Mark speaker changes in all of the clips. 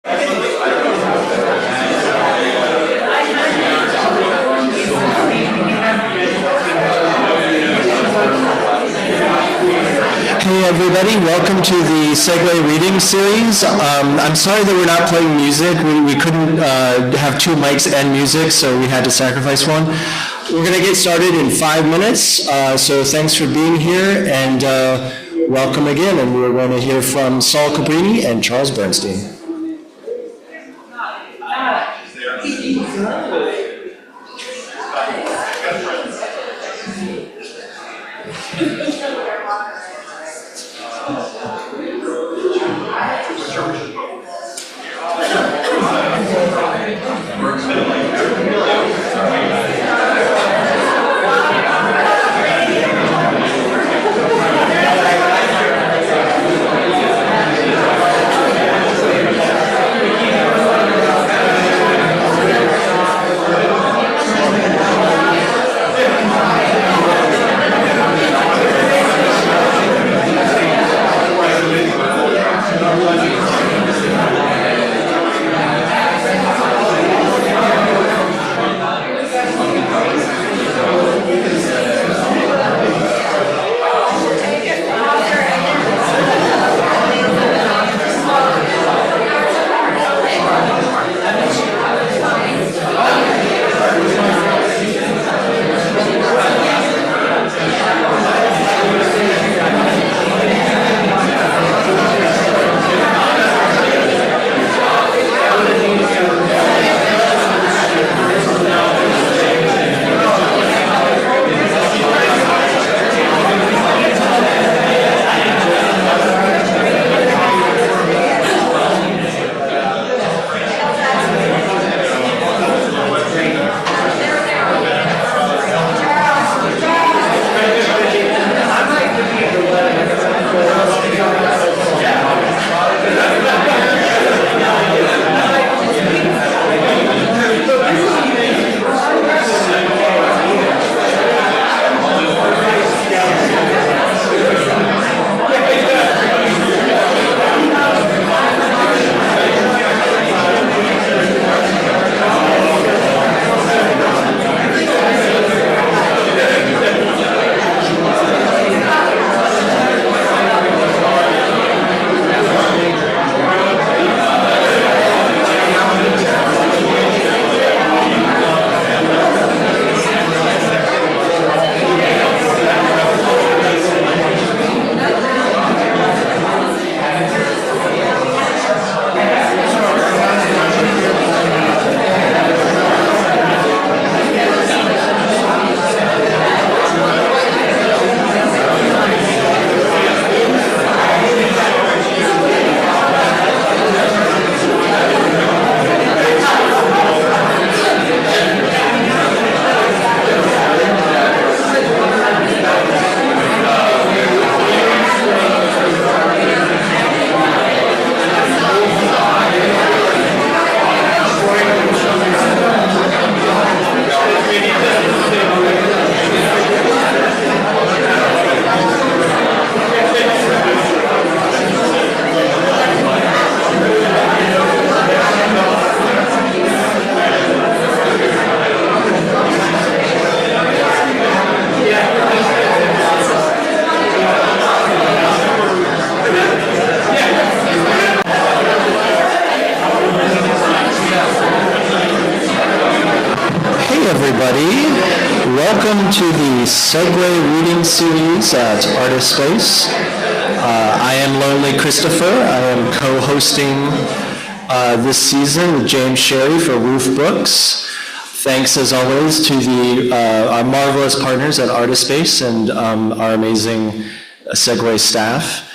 Speaker 1: Hey everybody, welcome to the Segue reading series. I'm sorry that we're not playing music. We couldn't have two mics and music, so we had to sacrifice one. We're going to get started in 5 minutes, so thanks for being here, and welcome again. And we're going to hear from Saul Cabrini and Charles Bernstein. Welcome to the Segue reading series at Artist Space. I am Lonely Christopher. I am co-hosting this season with James Sherry for Roof Books. Thanks as always to our marvelous partners at Artist Space and our amazing Segue staff.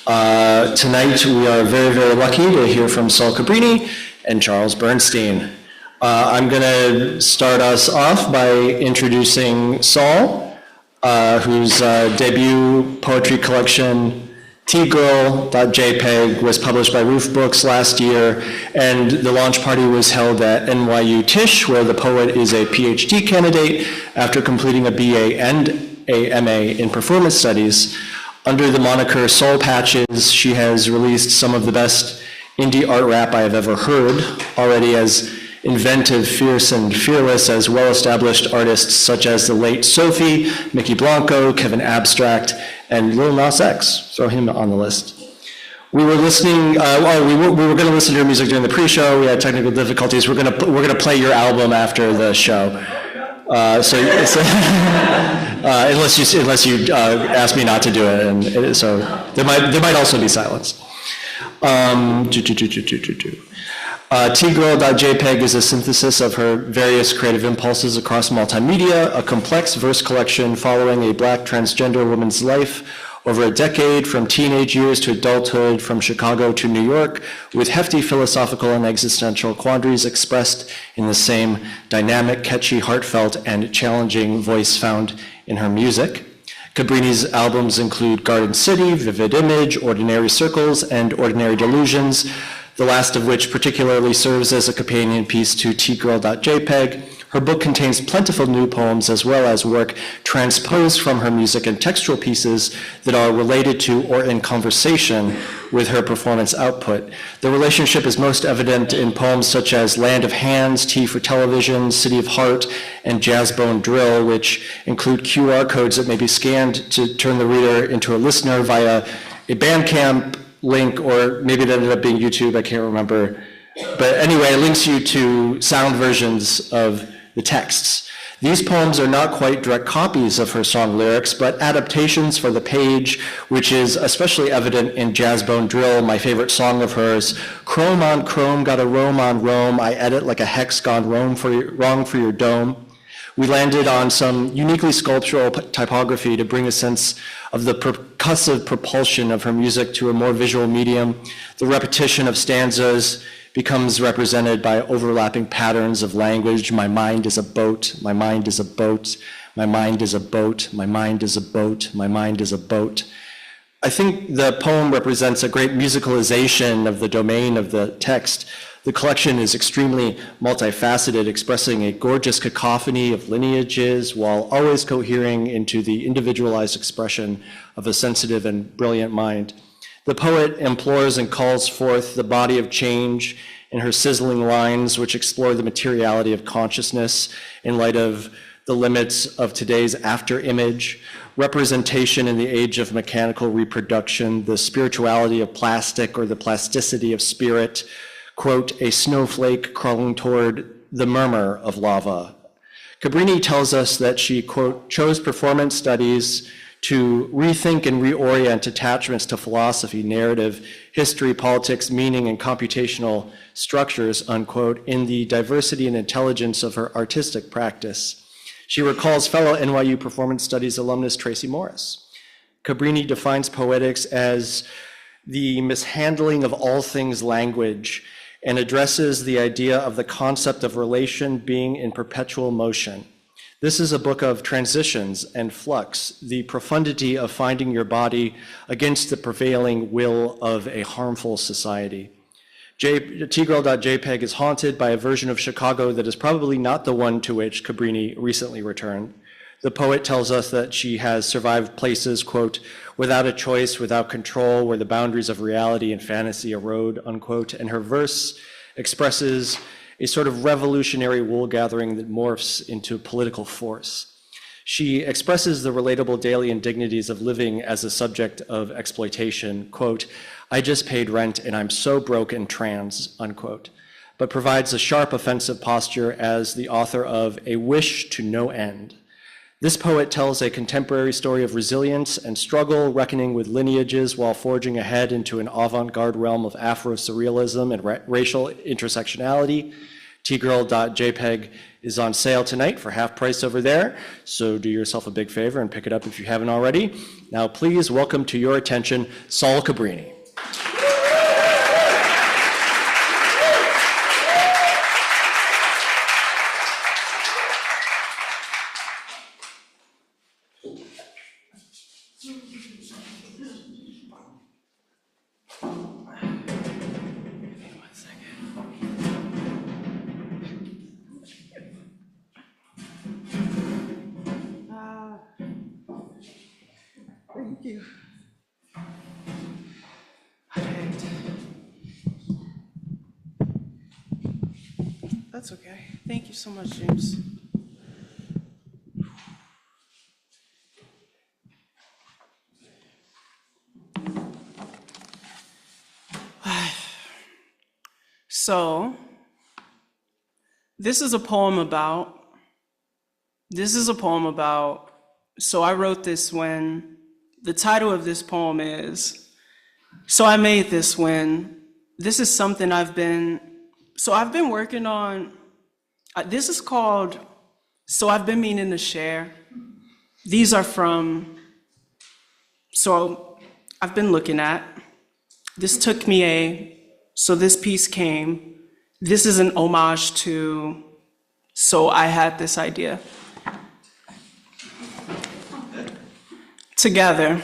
Speaker 1: Tonight we are very, very lucky to hear from Saul Cabrini and Charles Bernstein. I'm going to start us off by introducing Saul, whose debut poetry collection, T-Girl.jpg, was published by Roof Books last year, and the launch party was held at NYU Tisch, where the poet is a PhD candidate after completing a BA and a MA in performance studies. Under the moniker Soul Patches, she has released some of the best indie art rap I have ever heard, already as inventive, fierce, and fearless as well-established artists such as the late Sophie, Mickey Blanco, Kevin Abstract, and Lil Nas X. Throw him on the list. We were listening. We were going to listen to your music during the pre-show. We had technical difficulties. We're going to play your album after the show. Unless you ask me not to do it, and so there might also be silence. T-Girl.jpg is a synthesis of her various creative impulses across multimedia, a complex verse collection following a Black transgender woman's life over a decade, from teenage years to adulthood, from Chicago to New York, with hefty philosophical and existential quandaries expressed in the same dynamic, catchy, heartfelt, and challenging voice found in her music. Cabrini's albums include Garden City, Vivid Image, Ordinary Circles, and Ordinary Delusions, the last of which particularly serves as a companion piece to T-Girl.jpg. Her book contains plentiful new poems as well as work transposed from her music and textual pieces that are related to or in conversation with her performance output. The relationship is most evident in poems such as Land of Hands, Tea for Television, City of Heart, and Jazzbone Drill, which include QR codes that may be scanned to turn the reader into a listener via a Bandcamp link, or maybe it ended up being YouTube, I can't remember. But anyway, it links you to sound versions of the texts. These poems are not quite direct copies of her song lyrics, but adaptations for the page, which is especially evident in Jazzbone Drill, my favorite song of hers. Chrome on chrome, got a roam on Rome, I edit like a hex gone wrong for your dome. We landed on some uniquely sculptural typography to bring a sense of the percussive propulsion of her music to a more visual medium. The repetition of stanzas becomes represented by overlapping patterns of language. My mind is a boat, my mind is a boat, my mind is a boat, my mind is a boat, my mind is a boat. I think the poem represents a great musicalization of the domain of the text. The collection is extremely multifaceted, expressing a gorgeous cacophony of lineages while always cohering into the individualized expression of a sensitive and brilliant mind. The poet implores and calls forth the body of change in her sizzling lines, which explore the materiality of consciousness in light of the limits of today's after-image, representation in the age of mechanical reproduction, the spirituality of plastic or the plasticity of spirit, quote, a snowflake crawling toward the murmur of lava. Cabrini tells us that she, quote, chose performance studies to rethink and reorient attachments to philosophy, narrative, history, politics, meaning, and computational structures, unquote, in the diversity and intelligence of her artistic practice. She recalls fellow NYU Performance Studies alumnus Tracy Morris. Cabrini defines poetics as the mishandling of all things language and addresses the idea of the concept of relation being in perpetual motion. This is a book of transitions and flux, the profundity of finding your body against the prevailing will of a harmful society. T-Girl.jpg is haunted by a version of Chicago that is probably not the one to which Cabrini recently returned. The poet tells us that she has survived places, quote, without a choice, without control, where the boundaries of reality and fantasy erode, unquote, and her verse expresses a sort of revolutionary wool gathering that morphs into political force. She expresses the relatable daily indignities of living as a subject of exploitation, quote, I just paid rent and I'm so broke and trans, unquote, but provides a sharp offensive posture as the author of A Wish to No End. This poet tells a contemporary story of resilience and struggle, reckoning with lineages while forging ahead into an avant-garde realm of Afro-surrealism and racial intersectionality. T-Girl.jpg is on sale tonight for half price over there, so do yourself a big favor and pick it up if you haven't already. Now please welcome to your attention, Saul Cabrini.
Speaker 2: Thank you. All right. That's okay. Thank you so much, James. So, this is a poem about, so I wrote this when, the title of this poem is, so I made this when, this is something I've been working on, this is called, so I've been meaning to share. These are from, so I've been looking at, this took me so this piece came, this is an homage to, so I had this idea. Together.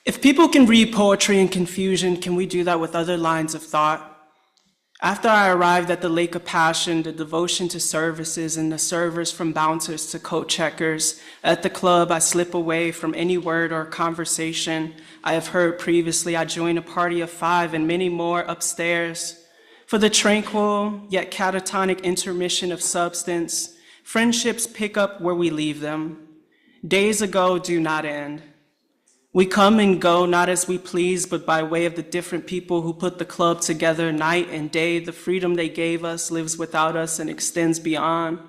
Speaker 2: If people can read poetry in confusion, can we do that with other lines of thought? After I arrived at the lake of passion, the devotion to services and the servers from bouncers to coat checkers, at the club I slip away from any word or conversation I have heard previously. I join a party of 5 and many more upstairs. For the tranquil yet catatonic intermission of substance, friendships pick up where we leave them. Days ago do not end. We come and go not as we please, but by way of the different people who put the club together night and day. The freedom they gave us lives without us and extends beyond.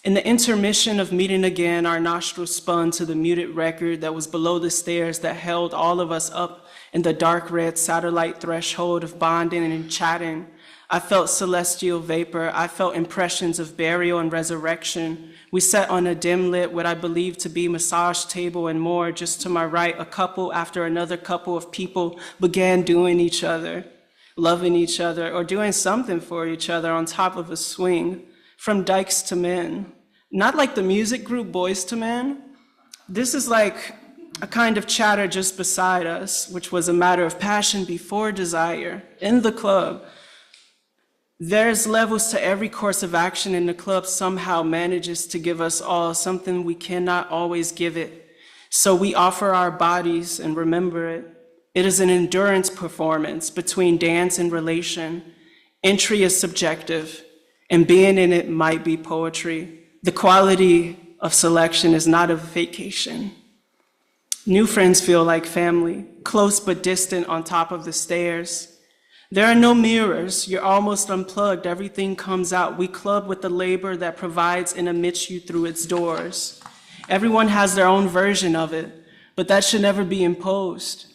Speaker 2: In the intermission of meeting again, our nostrils spun to the muted record that was below the stairs that held all of us up in the dark red satellite threshold of bonding and chatting. I felt celestial vapor. I felt impressions of burial and resurrection. We sat on a dim lit, what I believed to be massage table and more. Just to my right, a couple after another couple of people began doing each other, loving each other, or doing something for each other on top of a swing, from dykes to men. Not like the music group Boys to Men. This is like a kind of chatter just beside us, which was a matter of passion before desire, in the club. There's levels to every course of action, and the club somehow manages to give us all something we cannot always give it. So we offer our bodies and remember it. It is an endurance performance between dance and relation. Entry is subjective, and being in it might be poetry. The quality of selection is not a vacation. New friends feel like family, close but distant on top of the stairs. There are no mirrors, you're almost unplugged, everything comes out. We club with the labor that provides and admits you through its doors. Everyone has their own version of it, but that should never be imposed.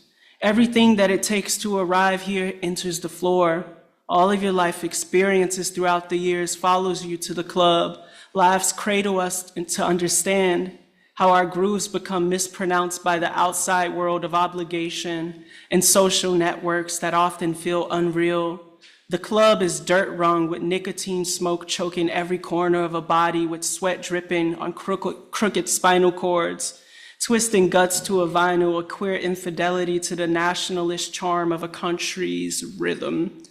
Speaker 2: Everything that it takes to arrive here enters the floor. All of your life experiences throughout the years follows you to the club. Laughs cradle us to understand how our grooves become mispronounced by the outside world of obligation and social networks that often feel unreal. The club is dirt wrung with nicotine smoke choking every corner of a body, with sweat dripping on crooked spinal cords, twisting guts to a vinyl, a queer infidelity to the nationalist charm of a country's rhythm.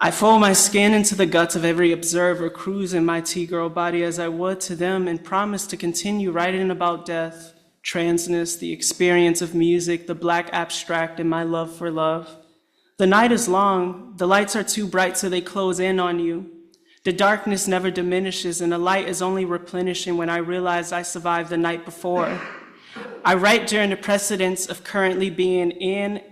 Speaker 2: I fold my skin into the guts of every observer, cruising my T-girl body as I would to them, and promise to continue writing about death, transness, the experience of music, the black abstract, and my love for love. The night is long, the lights are too bright so they close in on you. The darkness never diminishes, and the light is only replenishing when I realize I survived the night before. I write during the precedence of currently being in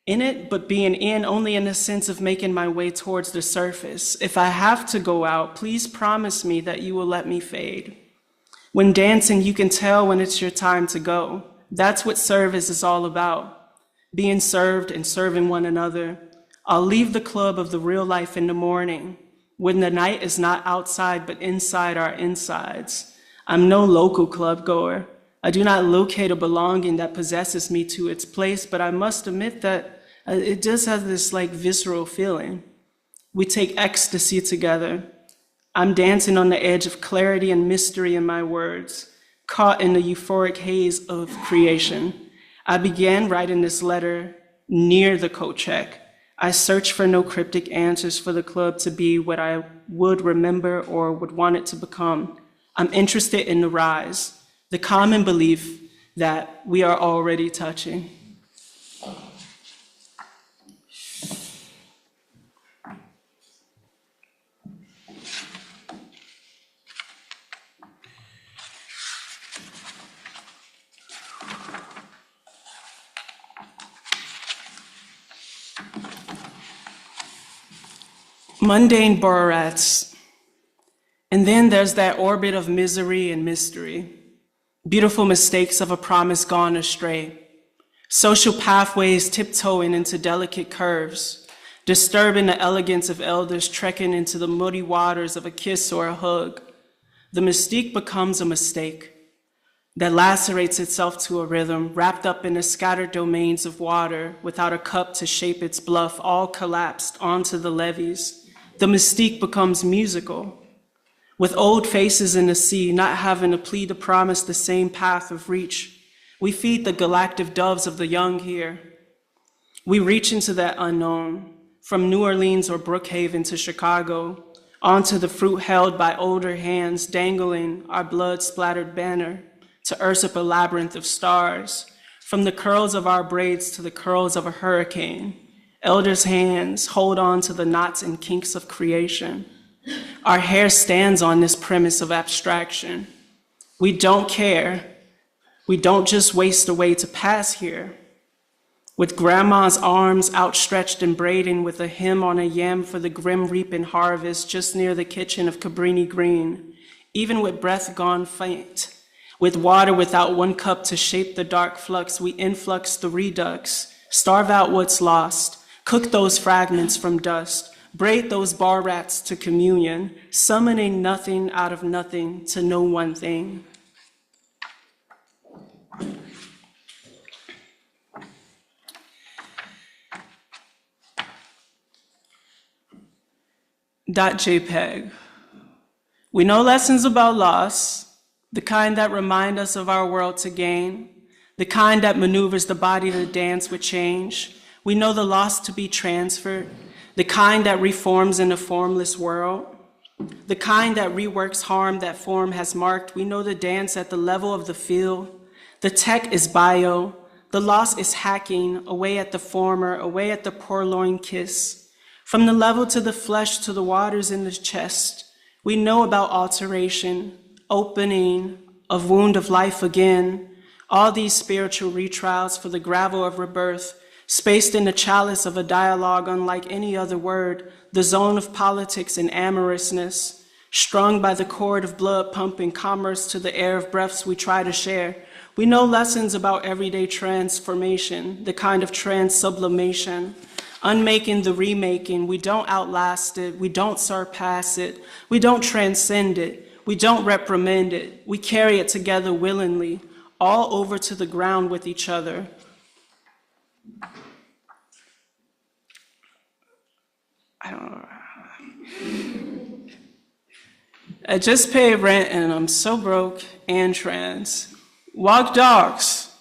Speaker 2: it, but being in only in the sense of making my way towards the surface. If I have to go out, please promise me that you will let me fade. When dancing, you can tell when it's your time to go. That's what service is all about, being served and serving one another. I'll leave the club of the real life in the morning, when the night is not outside but inside our insides. I'm no local club goer. I do not locate a belonging that possesses me to its place, but I must admit that it does have this like visceral feeling. We take ecstasy together. I'm dancing on the edge of clarity and mystery in my words, caught in the euphoric haze of creation. I began writing this letter near the coat check. I search for no cryptic answers for the club to be what I would remember or would want it to become. I'm interested in the rise, the common belief that we are already touching. mundane burr rats. And then there's that orbit of misery and mystery, beautiful mistakes of a promise gone astray, social pathways tiptoeing into delicate curves, disturbing the elegance of elders trekking into the muddy waters of a kiss or a hug. The mystique becomes a mistake that lacerates itself to a rhythm, wrapped up in the scattered domains of water without a cup to shape its bluff, all collapsed onto the levees. The mystique becomes musical, with old faces in the sea, not having a plea to promise the same path of reach. We feed the galactic doves of the young here. We reach into that unknown, from New Orleans or Brookhaven to Chicago, onto the fruit held by older hands, dangling our blood-splattered banner to usurp a labyrinth of stars, from the curls of our braids to the curls of a hurricane. Elders' hands hold on to the knots and kinks of creation. Our hair stands on this premise of abstraction. We don't care. We don't just waste away to pass here. With grandma's arms outstretched and braiding with a hymn on a yam for the grim reaping harvest just near the kitchen of Cabrini Green, even with breath gone faint, with water without one cup to shape the dark flux, we influx the redux, starve out what's lost, cook those fragments from dust, braid those bar rats to communion, summoning nothing out of nothing to know one thing. .jpg. We know lessons about loss, the kind that remind us of our world to gain, the kind that maneuvers the body to dance with change. We know the loss to be transferred, the kind that reforms in a formless world, the kind that reworks harm that form has marked. We know the dance at the level of the field. The tech is bio, the loss is hacking, away at the former, away at the purloined kiss. From the level to the flesh to the waters in the chest, we know about alteration, opening, of wound of life again, all these spiritual retrials for the gravel of rebirth, spaced in the chalice of a dialogue unlike any other word, the zone of politics and amorousness, strung by the cord of blood pumping commerce to the air of breaths we try to share. We know lessons about everyday transformation, the kind of trans-sublimation, unmaking the remaking. We don't outlast it, we don't surpass it, we don't transcend it, we don't reprimand it, we carry it together willingly, all over to the ground with each other. I don't know. I just paid rent and I'm so broke and trans. Walk dogs,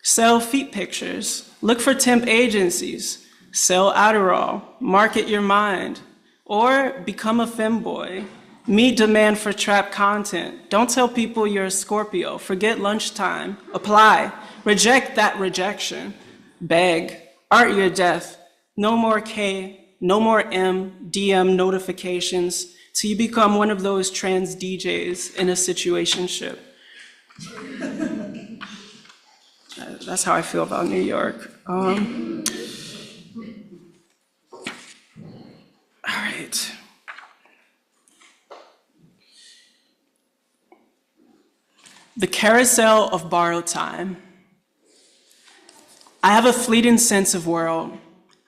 Speaker 2: sell feet pictures, look for temp agencies, sell Adderall, market your mind, or become a femboy. Meet demand for trap content. Don't tell people you're a Scorpio. Forget lunchtime. Apply. Reject that rejection. Beg. Art your death. No more K, no more M, DM notifications till you become one of those trans DJs in a situationship. That's how I feel about New York. All right. The carousel of borrowed time. I have a fleeting sense of world,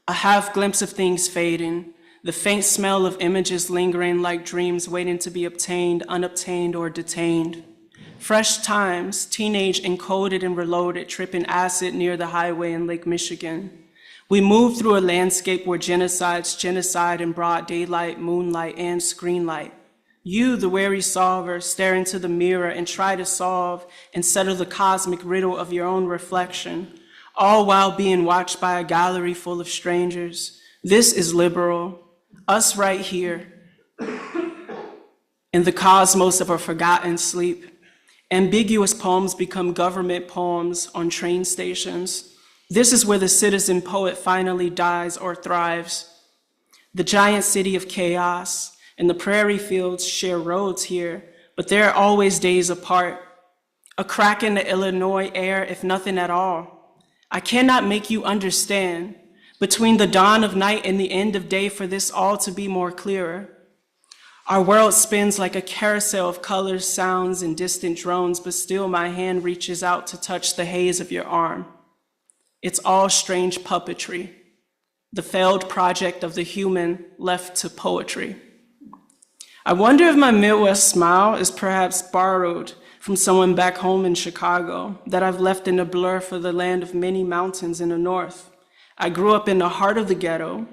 Speaker 2: a half glimpse of things fading, the faint smell of images lingering like dreams waiting to be obtained, unobtained, or detained. Fresh times, teenage encoded and reloaded, tripping acid near the highway in Lake Michigan. We move through a landscape where genocide in broad daylight, moonlight, and screen light. You, the wary solver, stare into the mirror and try to solve and settle the cosmic riddle of your own reflection, all while being watched by a gallery full of strangers. This is liberal, us right here, in the cosmos of a forgotten sleep. Ambiguous poems become government poems on train stations. This is where the citizen poet finally dies or thrives. The giant city of chaos and the prairie fields share roads here, but they're always days apart. A crack in the Illinois air, if nothing at all. I cannot make you understand, between the dawn of night and the end of day for this all to be more clearer. Our world spins like a carousel of colors, sounds, and distant drones, but still my hand reaches out to touch the haze of your arm. It's all strange puppetry, the failed project of the human left to poetry. I wonder if my Midwest smile is perhaps borrowed from someone back home in Chicago that I've left in a blur for the land of many mountains in the north. I grew up in the heart of the ghetto.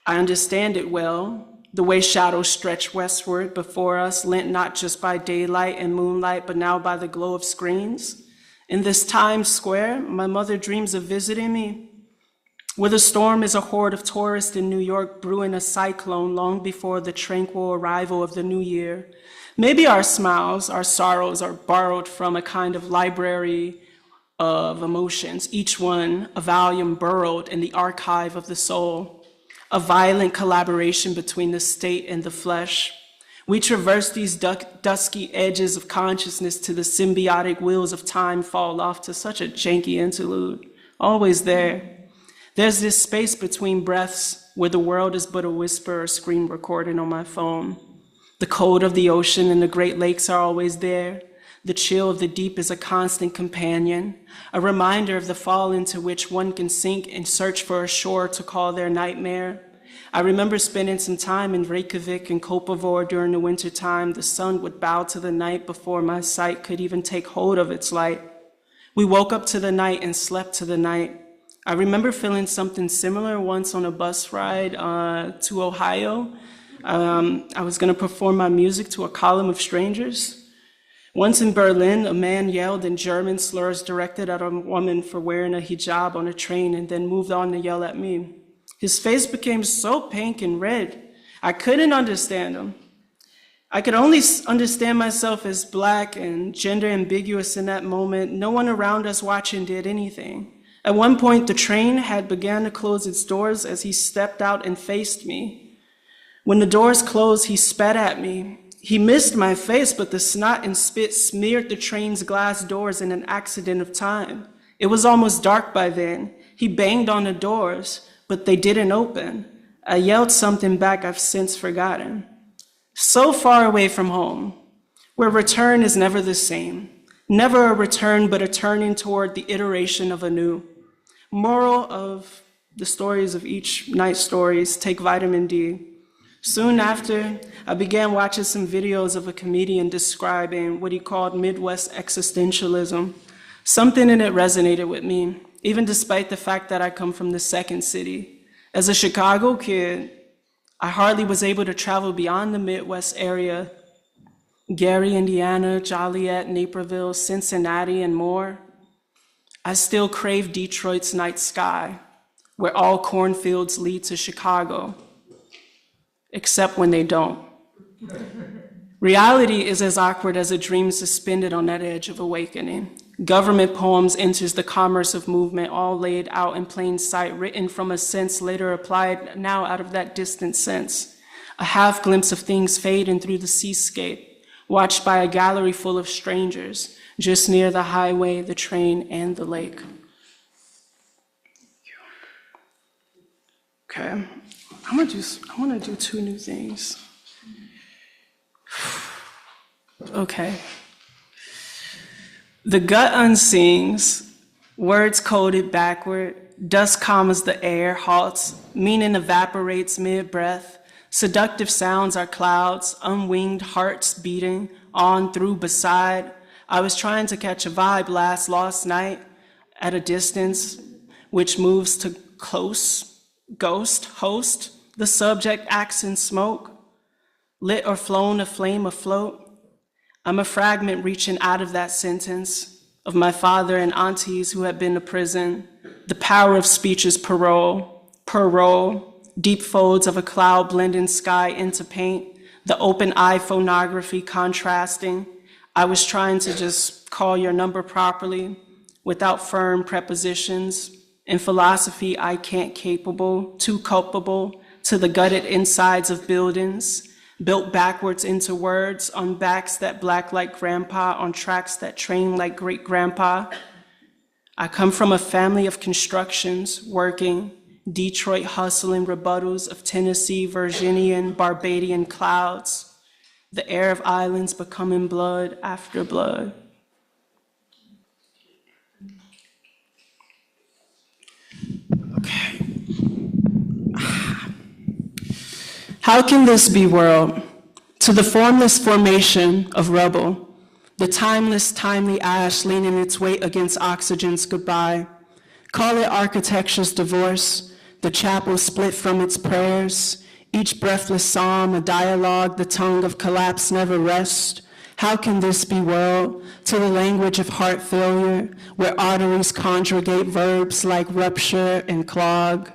Speaker 2: I understand it well, the way shadows stretch westward before us, lent not just by daylight and moonlight, but now by the glow of screens. In this Times Square, my mother dreams of visiting me, where the storm is a horde of tourists in New York brewing a cyclone long before the tranquil arrival of the new year. Maybe our smiles, our sorrows are borrowed from a kind of library of emotions, each one a volume burrowed in the archive of the soul, a violent collaboration between the state and the flesh. We traverse these dusky edges of consciousness till the symbiotic wheels of time fall off to such a janky interlude, always there. There's this space between breaths where the world is but a whisper or screen recording on my phone. The cold of the ocean and the Great Lakes are always there. The chill of the deep is a constant companion, a reminder of the fall into which one can sink and search for a shore to call their nightmare. I remember spending some time in Reykjavik and Kopavor during the wintertime. The sun would bow to the night before my sight could even take hold of its light. We woke up to the night and slept to the night. I remember feeling something similar once on a bus ride to Ohio. I was going to perform my music to a column of strangers. Once in Berlin, a man yelled in German slurs directed at a woman for wearing a hijab on a train and then moved on to yell at me. His face became so pink and red, I couldn't understand him. I could only understand myself as Black and gender ambiguous in that moment. No one around us watching did anything. At one point, the train had begun to close its doors as he stepped out and faced me. When the doors closed, he spat at me. He missed my face, but the snot and spit smeared the train's glass doors in an accident of time. It was almost dark by then. He banged on the doors, but they didn't open. I yelled something back I've since forgotten. So far away from home, where return is never the same. Never a return, but a turning toward the iteration of a new. Moral of the stories of each night's stories, take vitamin D. Soon after, I began watching some videos of a comedian describing what he called Midwest existentialism. Something in it resonated with me, even despite the fact that I come from the second city. As a Chicago kid, I hardly was able to travel beyond the Midwest area. Gary, Indiana, Joliet, Naperville, Cincinnati, and more. I still crave Detroit's night sky, where all cornfields lead to Chicago. Except when they don't. Reality is as awkward as a dream suspended on that edge of awakening. Government poems enters the commerce of movement, all laid out in plain sight, written from a sense later applied now out of that distant sense. A half glimpse of things fading through the seascape, watched by a gallery full of strangers, just near the highway, the train, and the lake. Okay. I want to do two new things. Okay. The gut unsings, words coded backward, dust commas the air, halts, meaning evaporates mid-breath. Seductive sounds are clouds, unwinged hearts beating, on through beside. I was trying to catch a vibe last night at a distance, which moves to close, ghost, host. The subject acts in smoke, lit or flown, a flame afloat. I'm a fragment reaching out of that sentence of my father and aunties who had been to prison. The power of speech is parole, deep folds of a cloud blending sky into paint, the open eye phonography contrasting. I was trying to just call your number properly without firm prepositions. In philosophy, I can't capable, too culpable, to the gutted insides of buildings, built backwards into words, on backs that black like grandpa, on tracks that train like great grandpa. I come from a family of constructions, working, Detroit hustling rebuttals of Tennessee, Virginian, Barbadian clouds, the air of islands becoming blood after blood. Okay. How can this be, world? To the formless formation of rubble, the timeless, timely ash leaning its weight against oxygen's goodbye. Call it architecture's divorce, the chapel split from its prayers, each breathless psalm a dialogue, the tongue of collapse never rests. How can this be, world? To the language of heart failure, where arteries conjugate verbs like rupture and clog.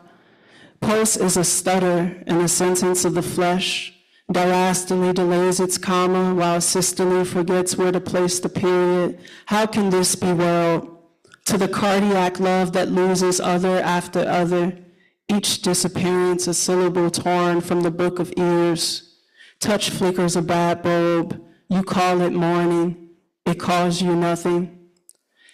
Speaker 2: Pulse is a stutter in the sentence of the flesh. Diastole delays its comma, while systole forgets where to place the period. How can this be, world? To the cardiac love that loses other after other, each disappearance a syllable torn from the book of ears. Touch flickers a bad bulb, you call it morning, it calls you nothing.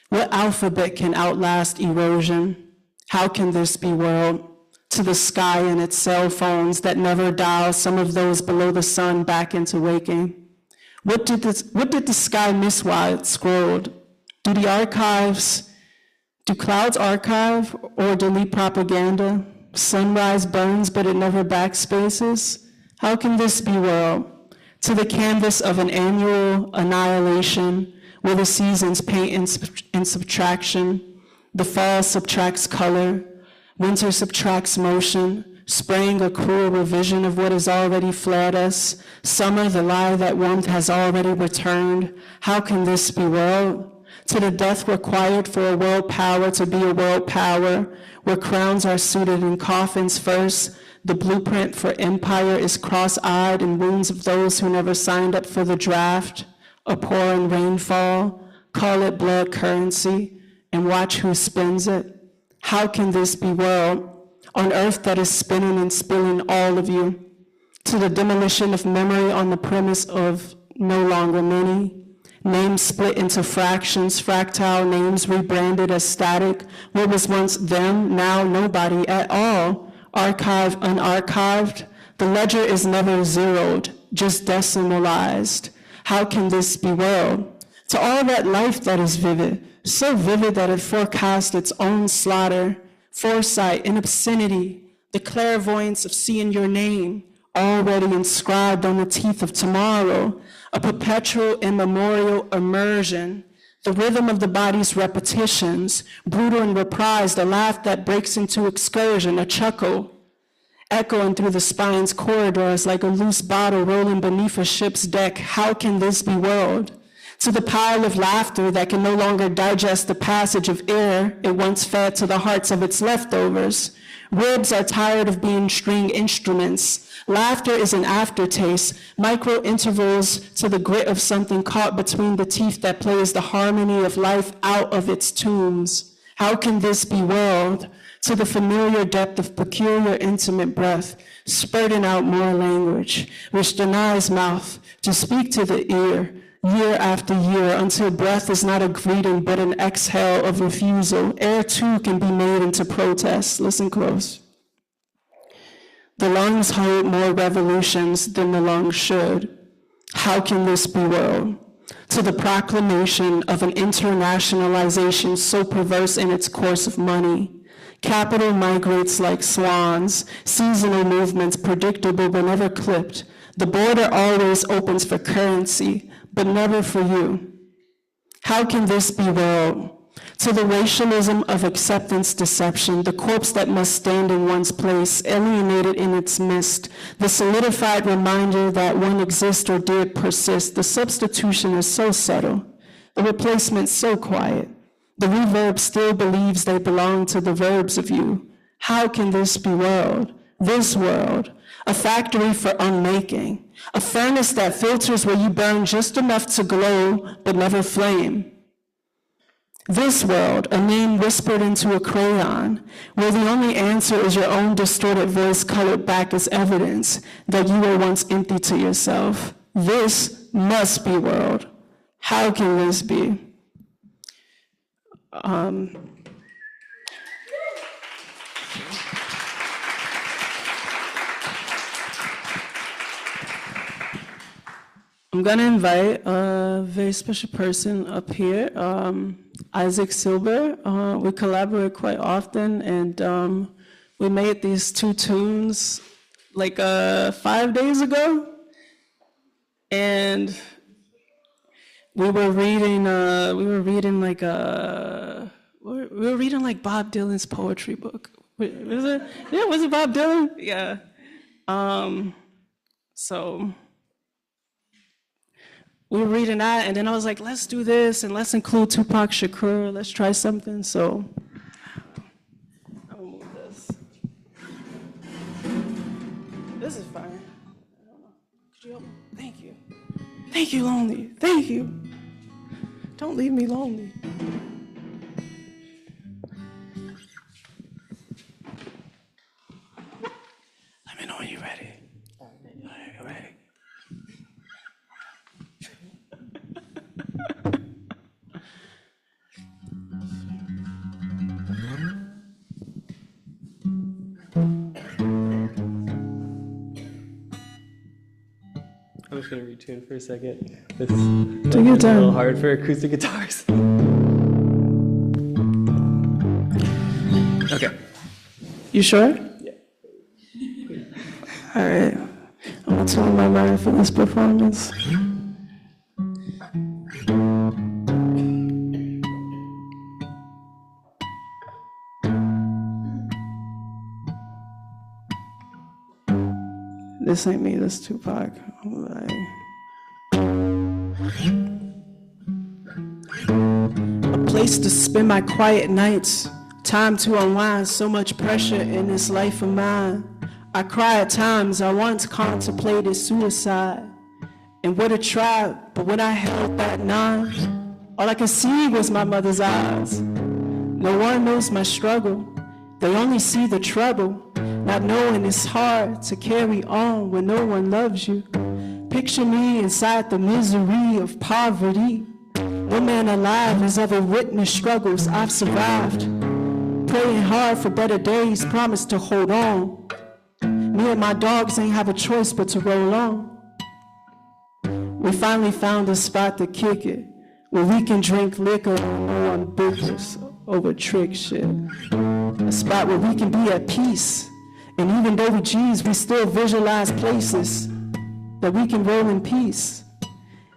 Speaker 2: What alphabet can outlast erosion? How can this be, world? To the sky and its cell phones that never dial some of those below the sun back into waking. What did the sky miss while it scrolled? Do clouds archive or delete propaganda? Sunrise burns, but it never backspaces. How can this be, world? To the canvas of an annual annihilation, where the seasons paint in subtraction, the fall subtracts color, winter subtracts motion, spring a cruel revision of what has already fled us, summer the lie that warmth has already returned. How can this be, world? To the death required for a world power to be a world power, where crowns are suited in coffins first, the blueprint for empire is cross-eyed in wounds of those who never signed up for the draft, a pouring rainfall, call it blood currency, and watch who spends it. How can this be, world? On earth that is spinning and spilling all of you, to the demolition of memory on the premise of no longer many, names split into fractions, fractile names rebranded as static, what was once them, now nobody at all, archived, unarchived, the ledger is never zeroed, just decimalized. How can this be, world? To all that life that is vivid, so vivid that it forecasts its own slaughter, foresight and obscenity, the clairvoyance of seeing your name, already inscribed on the teeth of tomorrow, a perpetual immemorial immersion, the rhythm of the body's repetitions, brutal and reprised, a laugh that breaks into excursion, a chuckle, echoing through the spine's corridors like a loose bottle rolling beneath a ship's deck. How can this be, world? To the pile of laughter that can no longer digest the passage of air it once fed to the hearts of its leftovers. Ribs are tired of being string instruments. Laughter is an aftertaste, micro intervals to the grit of something caught between the teeth that plays the harmony of life out of its tombs. How can this be, world? To the familiar depth of peculiar intimate breath, spurting out more language, which denies mouth to speak to the ear, year after year, until breath is not a greeting but an exhale of refusal. Air too can be made into protest. Listen close. The lungs hold more revolutions than the lungs should. How can this be, world? To the proclamation of an internationalization so perverse in its course of money. Capital migrates like swans, seasonal movements predictable but never clipped. The border always opens for currency, but never for you. How can this be, world? To the racialism of acceptance deception, the corpse that must stand in one's place, alienated in its mist, the solidified reminder that one exists or did persist. The substitution is so subtle, the replacement so quiet. The reverb still believes they belong to the verbs of you. How can this be, world? This world, a factory for unmaking, a furnace that filters where you burn just enough to glow but never flame. This world, a name whispered into a crayon, where the only answer is your own distorted voice colored back as evidence that you were once empty to yourself. This must be, world. How can this be? I'm gonna invite a very special person up here, Isaac Silber. We collaborate quite often, and we made these 2 tunes like 5 days ago, and we were reading like Bob Dylan's poetry book. Was it? Yeah, was it Bob Dylan? Yeah. So we were reading that, and then I was like, let's do this, and let's include Tupac Shakur. Let's try something. So I'll move this. This is fine. I don't know. Could you help me? Thank you. Thank you, Lonely. Thank you. Don't leave me lonely. Let me know when you're ready. All right, you ready?
Speaker 3: I'm just gonna retune for a second. It's
Speaker 2: Take your
Speaker 3: a
Speaker 2: time.
Speaker 3: little hard for acoustic guitars. Okay.
Speaker 2: You sure?
Speaker 3: Yeah.
Speaker 2: All right. I'm gonna tune my mind for this performance. This ain't me, this Tupac. I'm like, a place to spend my quiet nights, time to unwind, so much pressure in this life of mine. I cry at times, I once contemplated suicide and would have tried, but when I held that 9, all I could see was my mother's eyes. No one knows my struggle, they only see the trouble, not knowing it's hard to carry on when no one loves you. Picture me inside the misery of poverty. No man alive has ever witnessed struggles I've survived. Praying hard for better days, promise to hold on. Me and my dogs ain't have a choice but to roll on. We finally found a spot to kick it, where we can drink liquor and no one bickers over trick shit. A spot where we can be at peace. And even though we G's, we still visualize places that we can roll in peace.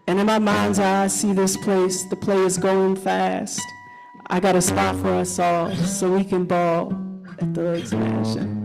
Speaker 2: And in my mind's eye, I see this place, the play is going fast. I got a spot for us all, so we can ball at the expansion.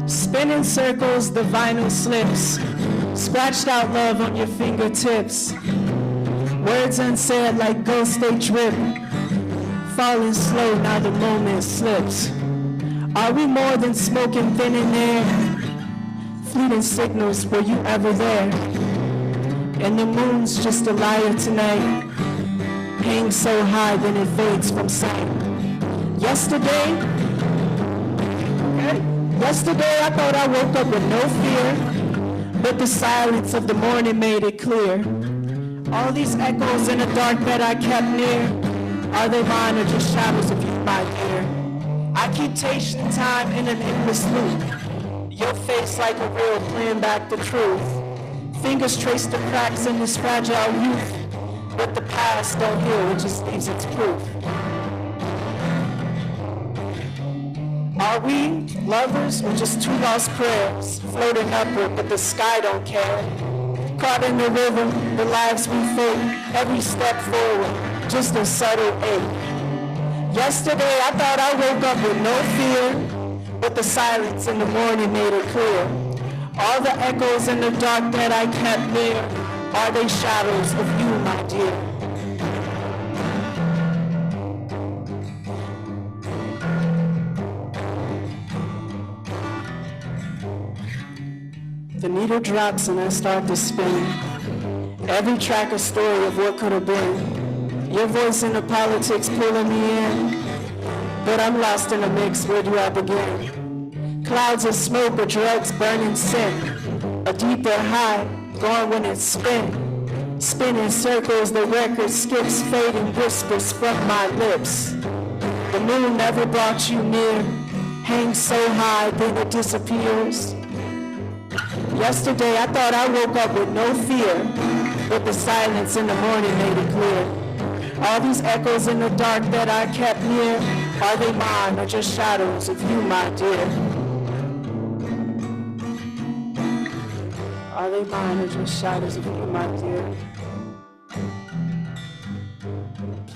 Speaker 2: Spinning circles, the vinyl slips. Scratched out love on your fingertips. Words unsaid like ghosts they drip. Falling slow, now the moment slips. Are we more than smoke and thin in air? Fleeting signals, were you ever there? And the moon's just a liar tonight. Hangs so high, then it fades from sight. Yesterday, Yesterday I thought I woke up with no fear, but the silence of the morning made it clear. All these echoes in the dark that I kept near, are they mine or just shadows of you, my dear? I keep tasting time in an endless loop, your face like a reel playing back the truth. Fingers trace the cracks in this fragile youth, but the past don't heal, it just leaves its proof. Are we lovers or just 2 lost prayers, floating upward but the sky don't care? Caught in the rhythm, the lives we fake, every step forward, just a subtle ache. Yesterday I thought I woke up with no fear, but the silence in the morning made it clear. All the echoes in the dark that I kept near, are they shadows of you, my dear? The needle drops and I start to spin. Every track a story of what could have been.
Speaker 4: Your voice in the politics pulling me in, but I'm lost in the mix. Where do I begin? Clouds of smoke or drugs burning sin, a deeper high going when it's spinning circles. The record skips, fading whispers from my lips. The moon never brought you near, hangs so high then it disappears. Yesterday I thought I woke up with no fear, but the silence in the morning made it clear. All these echoes in the dark that I kept near, are they mine or just shadows of you, my dear? Are they mine or just shadows of you, my dear?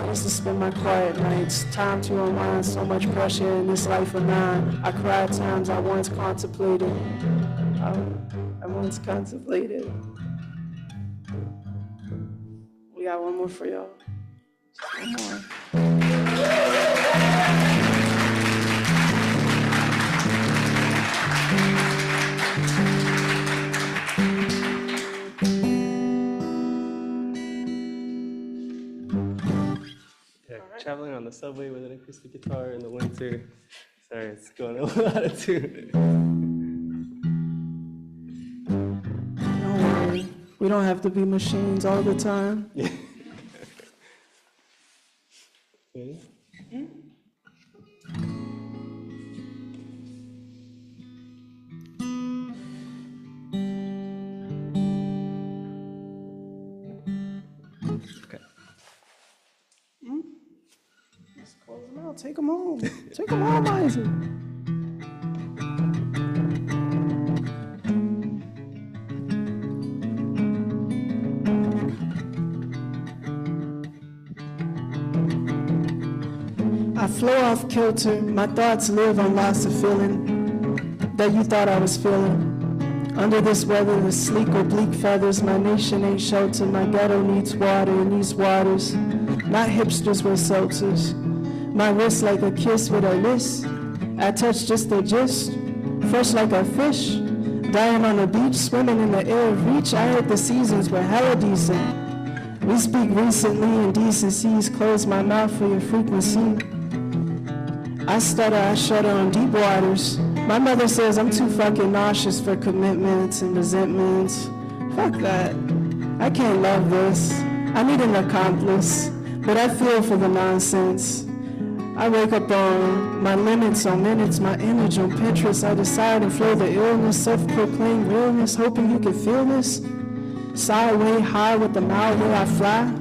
Speaker 4: I used to spend my quiet nights, time to unwind, so much pressure in this life of mine. I cried times I once contemplated. I once contemplated. We got one more for y'all. One more.
Speaker 3: Traveling on the subway with an acoustic guitar in the winter. Sorry, it's going a little out of tune.
Speaker 4: Don't worry. We don't have to be machines all the time.
Speaker 3: Okay.
Speaker 4: Just close them out. Take them home. Take them home, Isaac. I flow off kilter, my thoughts live on loss of feeling that you thought I was feeling. Under this weather, the sleek oblique feathers, my nation ain't sheltered, my ghetto needs water in these waters, not hipsters with seltzers. My wrist like a kiss with a list, I touch just the gist, fresh like a fish, dying on the beach, swimming in the air of reach. I heard the seasons were hella decent. We speak recently in decencies, close my mouth for your frequency. I stutter, I shudder on deep waters. My mother says I'm too fucking nauseous for commitments and resentments. Fuck that. I can't love this. I need an accomplice, but I feel for the nonsense. I wake up on my limits, on minutes, my image on Pinterest. I decide and flow the illness, self-proclaimed realness, hoping you can feel this. Sideway high with the mild way I fly.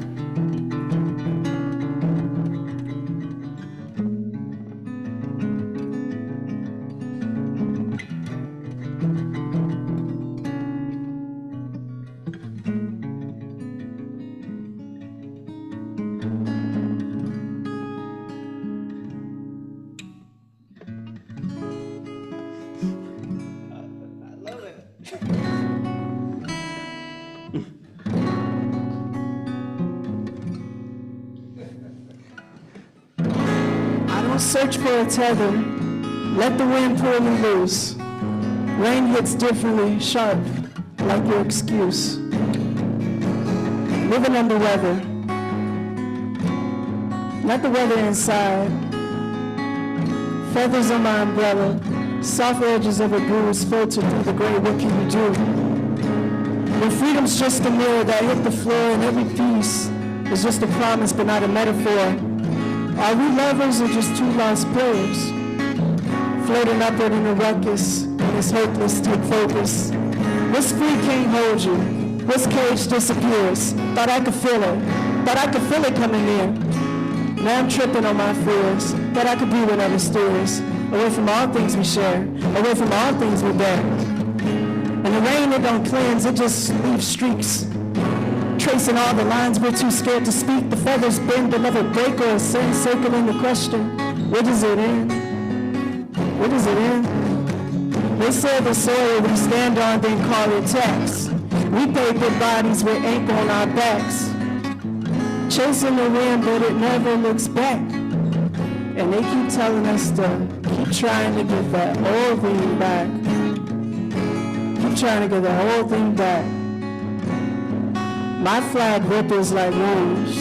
Speaker 4: Search for a tether, let the wind pull me loose. Rain hits differently, sharp, like your excuse. Living under weather, not the weather inside. Feathers on my umbrella, soft edges of a bruise filter through the gray, what can you do? When freedom's just a mirror that hit the floor and every piece is just a promise but not a metaphor. Are we lovers or just two lost players? Floating upward in a ruckus, when it's hopeless, take focus. What's free can't hold you. What's cage disappears. Thought I could feel it. Thought I could feel it coming near. Now I'm tripping on my fears. Thought I could be whatever steers. Away from all things we share. Away from all things we bear. And the rain, it don't cleanse, it just leaves streaks. Tracing all the lines, we're too scared to speak. The feathers bend but never break or ascend, circling the question, where does it end? Where does it end? They say the soil we stand on, then call it tax. We paper bodies with ink on our backs. Chasing the wind, but it never looks back. And they keep telling us to keep trying to get that old thing back. Keep trying to get that old thing back. My flag ripples like wounds.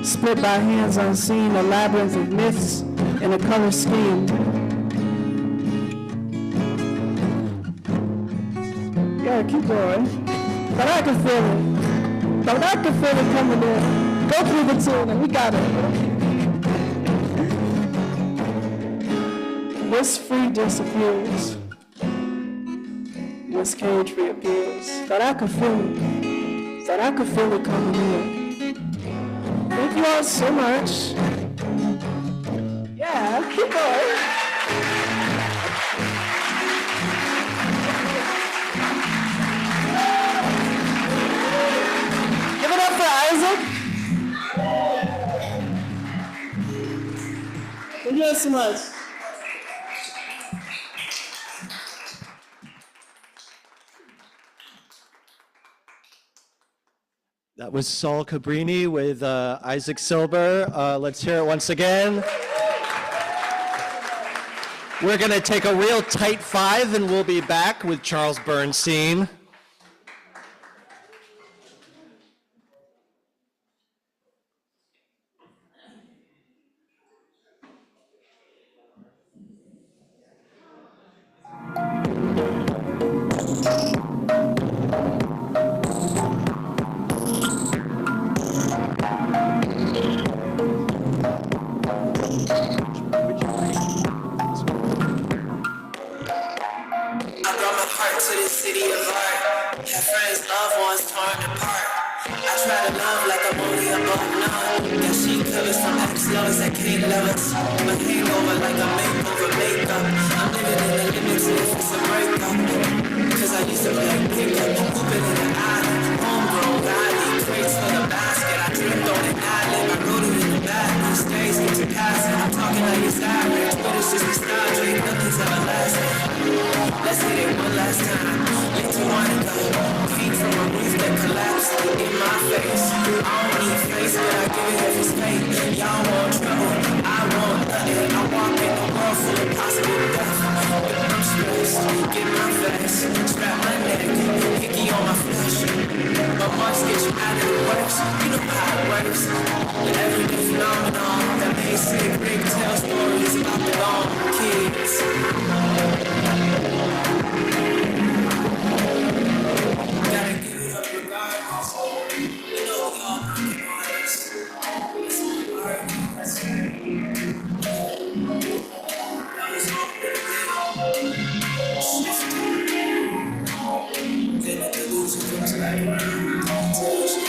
Speaker 4: split by hands unseen, a labyrinth of myths in a color scheme. Yeah, keep going. But I can feel it. But I can feel it coming in. Go through the tune, we got it. This free disappears. This cage reappears. Thought I could feel it. Thought I could feel it coming in. Thank you all so much. Yeah, keep going. Give it up for Isaac. Thank you all so much.
Speaker 1: That was Saul Cabrini with Isaac Silber. Let's hear it once again. We're going to take a real tight five, and we'll be back with Charles Bernstein.
Speaker 5: To the city of art, have friends, loved ones torn apart. I try to love like I'm only above none. Got sheet covers from ex-lovers that can't love us. My hangover like a makeover makeup. I'm living in the limits if it's a breakup. Cause I used to play pickup, hooping in the alley, homegrown valley, crates for the basket. I dreamed on an island, I wrote it in the back. These days get to passing, I'm talking like it's average. But it's just nostalgic, nothing's everlasting. Let's hit it one last time. Lit to one go. Came from a roof that collapsed in my face. I don't need face, but I give it if it's fake. Y'all want trouble, I want nothing. I walk in the world full of possible death. But I'm stressed, get my vest, strap my neck, hickey on my flesh. But once get you out of the works, you know how it works. The everyday phenomenon that made sick Rick tell stories about the gone kids. Gotta give it up regardless. You know we all broken artists. It's my arguments. That was all pretty good. Then the delusion comes back around. Tells you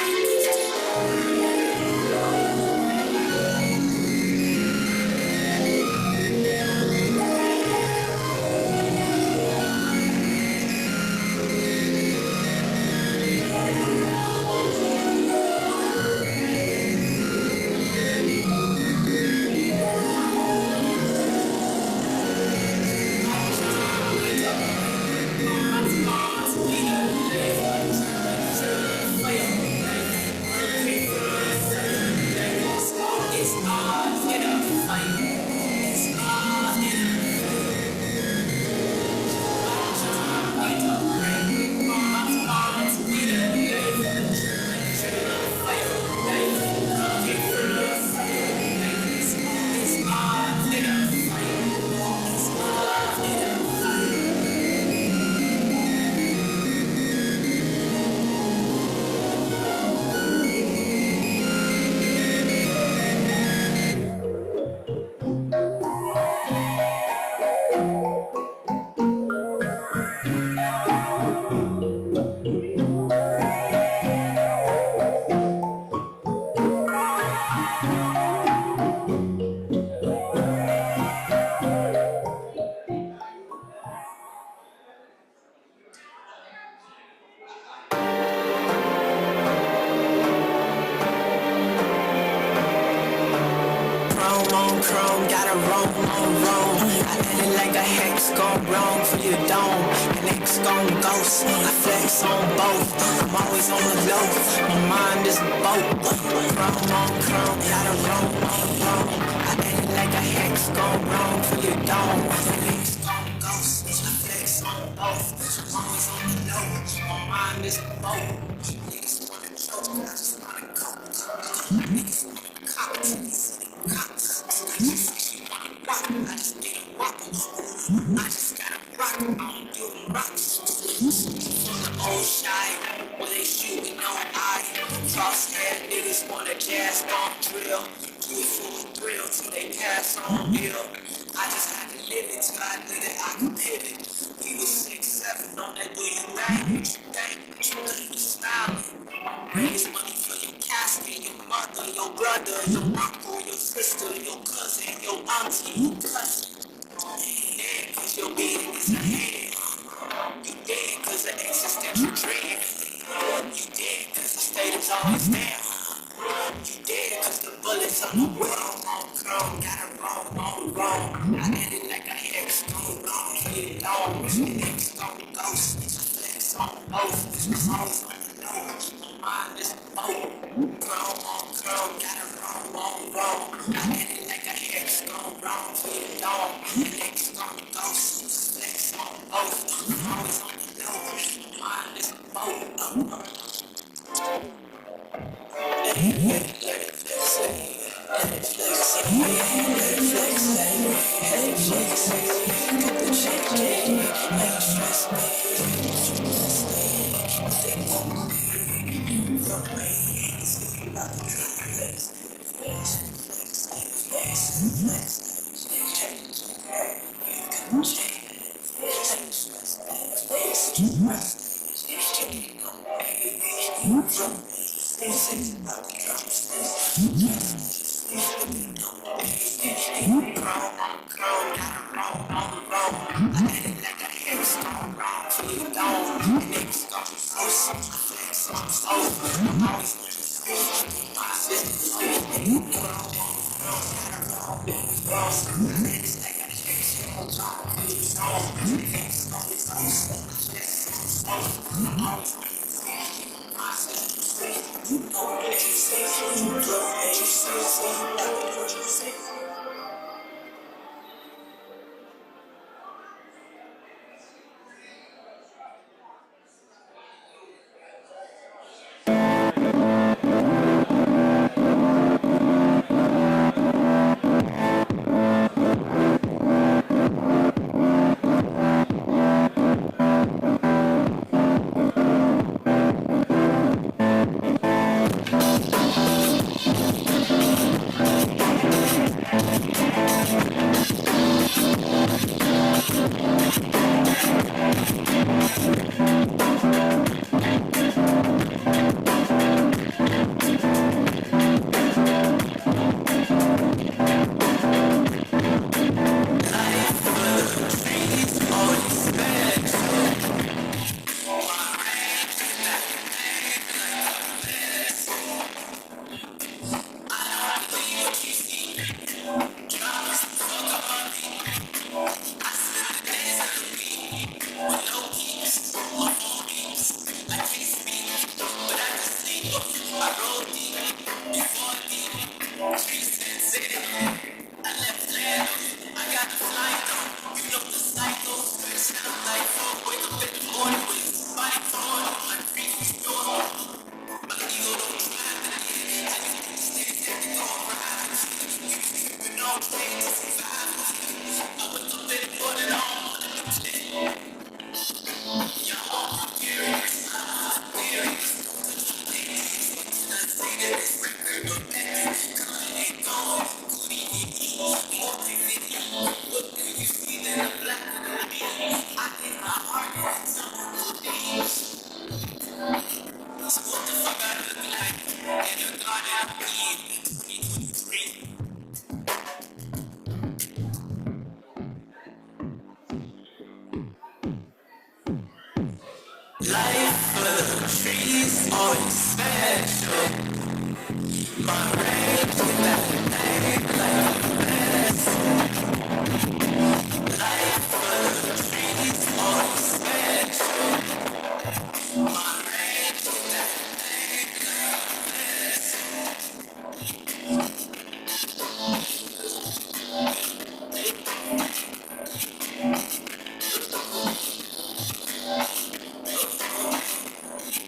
Speaker 5: chrome, gotta roam on roam. I let it like a hex gone wrong for your dome. An ex gone ghost, I flex on both. I'm always on the low, my mind is a boat. Chrome on chrome, gotta roam on roam. I let it like a hex gone wrong for your dome. An ex gone ghost, I flex on both. I'm always on the low, my mind is a boat. Niggas wanna choke, I just wanna go. Niggas wanna go. that's on ill. I just had to live it till I knew that I could pivot. We was 6, 7 on that do you thing, what you think you smiling. Raise money for your casket, your mother, your brother, your uncle, your sister, your cousin, your auntie, your cousin. You dead cause your being is ahead. You dead cause of existential dread. You dead cause the state is always there. You dead cause the bullets on the wall. Wrong, got it wrong. I did it like a hex, gon' get it on. X gon' ghost, flex on both. It's always on the nose. My mind is both. Crown, got it wrong. I did it like a hex, gon' get it on. X gon' ghost, flex on both. It's always on the nose. My mind is both.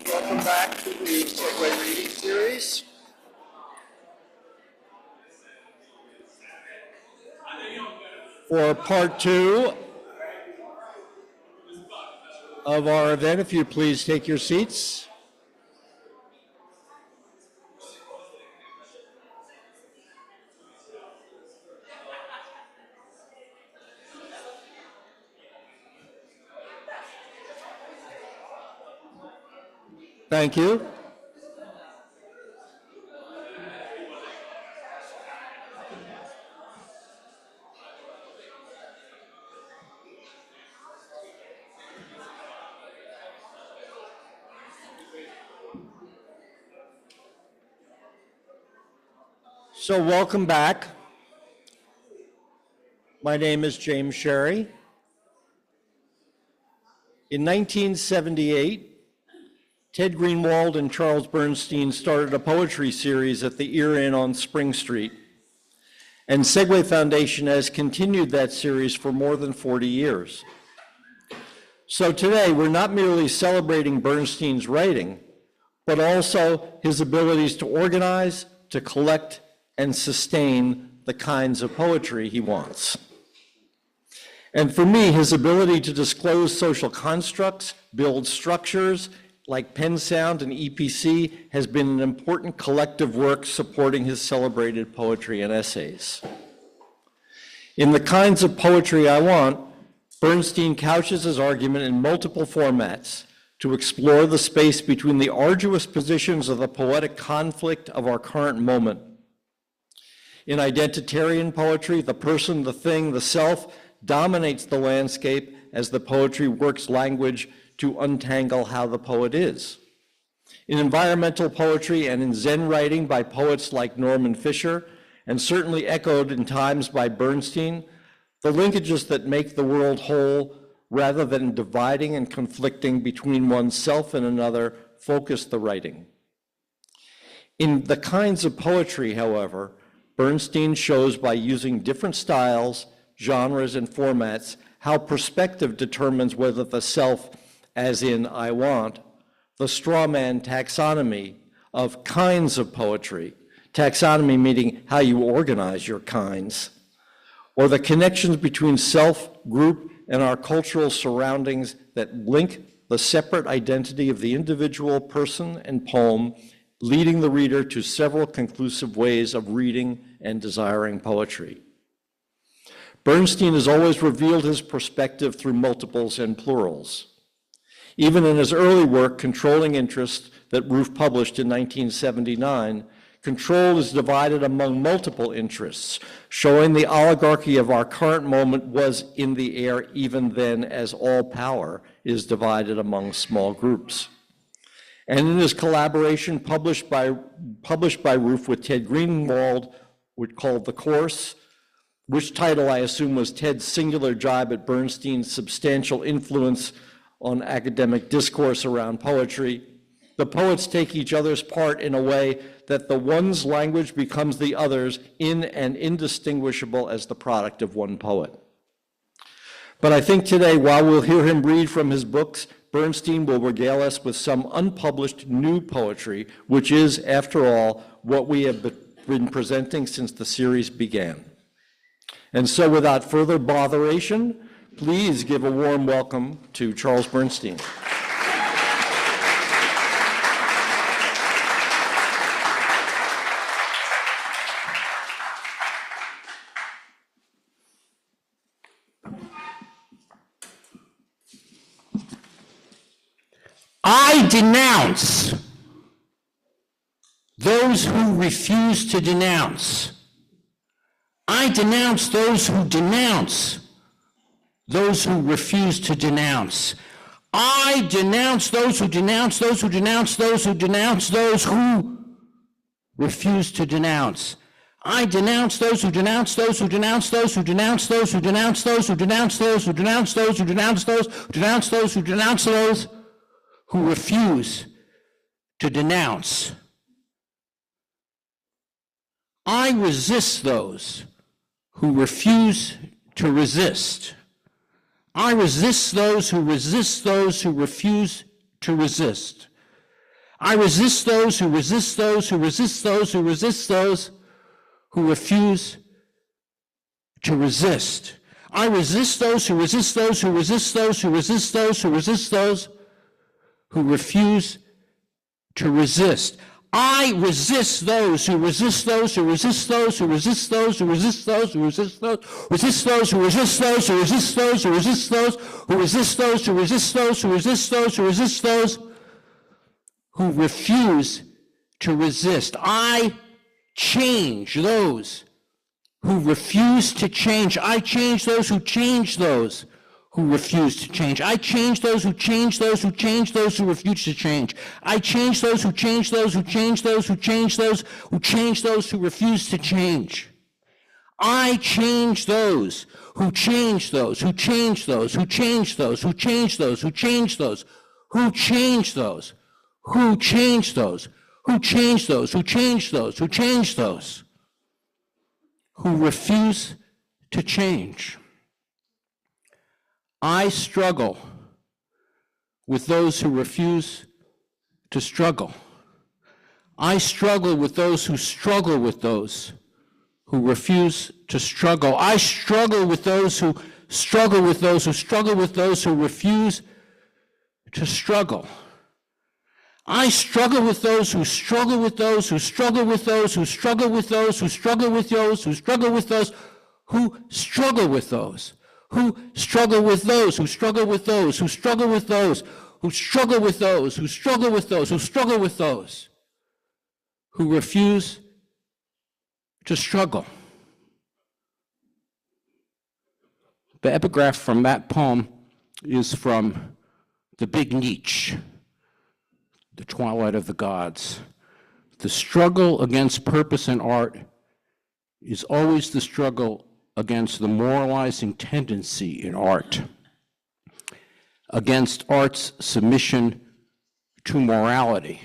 Speaker 6: Welcome back to the Segue reading series. For part 2 of our event, if you please take your seats. Thank you. So welcome back. My name is James Sherry. In 1978, Ted Greenwald and Charles Bernstein started a poetry series at the Ear Inn on Spring Street. And Segue Foundation has continued that series for more than 40 years. So today, we're not merely celebrating Bernstein's writing, but also his abilities to organize, to collect, and sustain the kinds of poetry he wants. And for me, his ability to disclose social constructs, build structures like pen sound and EPC has been an important collective work supporting his celebrated poetry and essays. In The Kinds of Poetry I Want, Bernstein couches his argument in multiple formats to explore the space between the arduous positions of the poetic conflict of our current moment. In identitarian poetry, the person, the thing, the self dominates the landscape as the poetry works language to untangle how the poet is. In environmental poetry and in Zen writing by poets like Norman Fischer, and certainly echoed in times by Bernstein, the linkages that make the world whole rather than dividing and conflicting between oneself and another focus the writing. In The Kinds of Poetry, however, Bernstein shows by using different styles, genres, and formats how perspective determines whether the self, as in I Want, the straw man taxonomy of kinds of poetry, taxonomy meaning how you organize your kinds, or the connections between self, group, and our cultural surroundings that link the separate identity of the individual person and poem, leading the reader to several conclusive ways of reading and desiring poetry. Bernstein has always revealed his perspective through multiples and plurals. Even in his early work, Controlling Interest, that Roof published in 1979, control is divided among multiple interests, showing the oligarchy of our current moment was in the air even then, as all power is divided among small groups. And in his collaboration published by Roof with Ted Greenwald, called The Course, which title I assume was Ted's singular jibe at Bernstein's substantial influence on academic discourse around poetry, the poets take each other's part in a way that the one's language becomes the other's in and indistinguishable as the product of one poet. But I think today, while we'll hear him read from his books, Bernstein will regale us with some unpublished new poetry, which is, after all, what we have been presenting since the series began. And so without further botheration, please give a warm welcome to Charles Bernstein.
Speaker 7: I denounce those who refuse to denounce. I denounce those who denounce those who refuse to denounce. I denounce those who denounce those who denounce those who denounce those who refuse to denounce. I denounce those who denounce those who denounce those who denounce those who denounce those who denounce those who denounce those who denounce those who denounce those who denounce those who refuse to denounce. I resist those who refuse to resist. I resist those who resist those who refuse to resist. I resist those who resist those who resist those who resist those who refuse to resist. I resist those who resist those who resist those who resist those who resist those who refuse to resist. I resist those who resist those who resist those who resist those who resist those who resist those resist those who resist those who resist those who resist those who resist those who resist those who resist those who resist those who refuse to resist. I change those who refuse to change. I change those who change those who refuse to change. I change those who change those who change those who refuse to change. I change those who change those who change those who change those who change those who refuse to change. I change those who change those who change those who change those who change those who change those who change those who change those who change those who change those who change those who refuse to change. I struggle with those who refuse to struggle. I struggle with those who struggle with those who refuse to struggle. I struggle with those who struggle with those who struggle with those who refuse to struggle. I struggle with those who struggle with those who struggle with those who struggle with those who struggle with those who struggle with those who struggle with those who struggle with those who struggle with those who struggle with those who struggle with those who struggle with those who struggle with those who refuse to struggle. The epigraph from that poem is from the Big Nietzsche, The Twilight of the Gods. The struggle against purpose in art is always the struggle against the moralizing tendency in art, against art's submission to morality,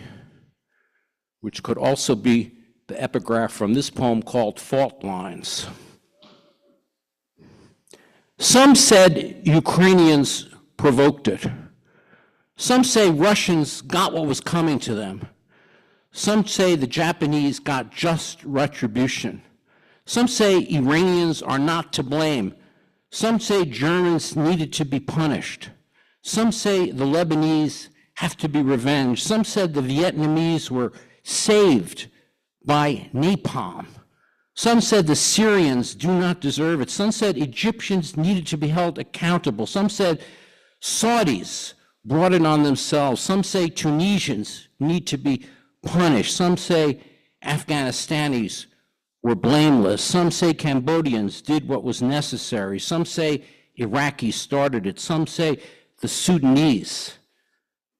Speaker 7: which could also be the epigraph from this poem called Fault Lines. Some said Ukrainians provoked it. Some say Russians got what was coming to them. Some say the Japanese got just retribution. Some say Iranians are not to blame. Some say Germans needed to be punished. Some say the Lebanese have to be revenged. Some said the Vietnamese were saved by napalm. Some said the Syrians do not deserve it. Some said Egyptians needed to be held accountable. Some said Saudis brought it on themselves. Some say Tunisians need to be punished. Some say Afghanistanis were blameless. Some say Cambodians did what was necessary. Some say Iraqis started it. Some say the Sudanese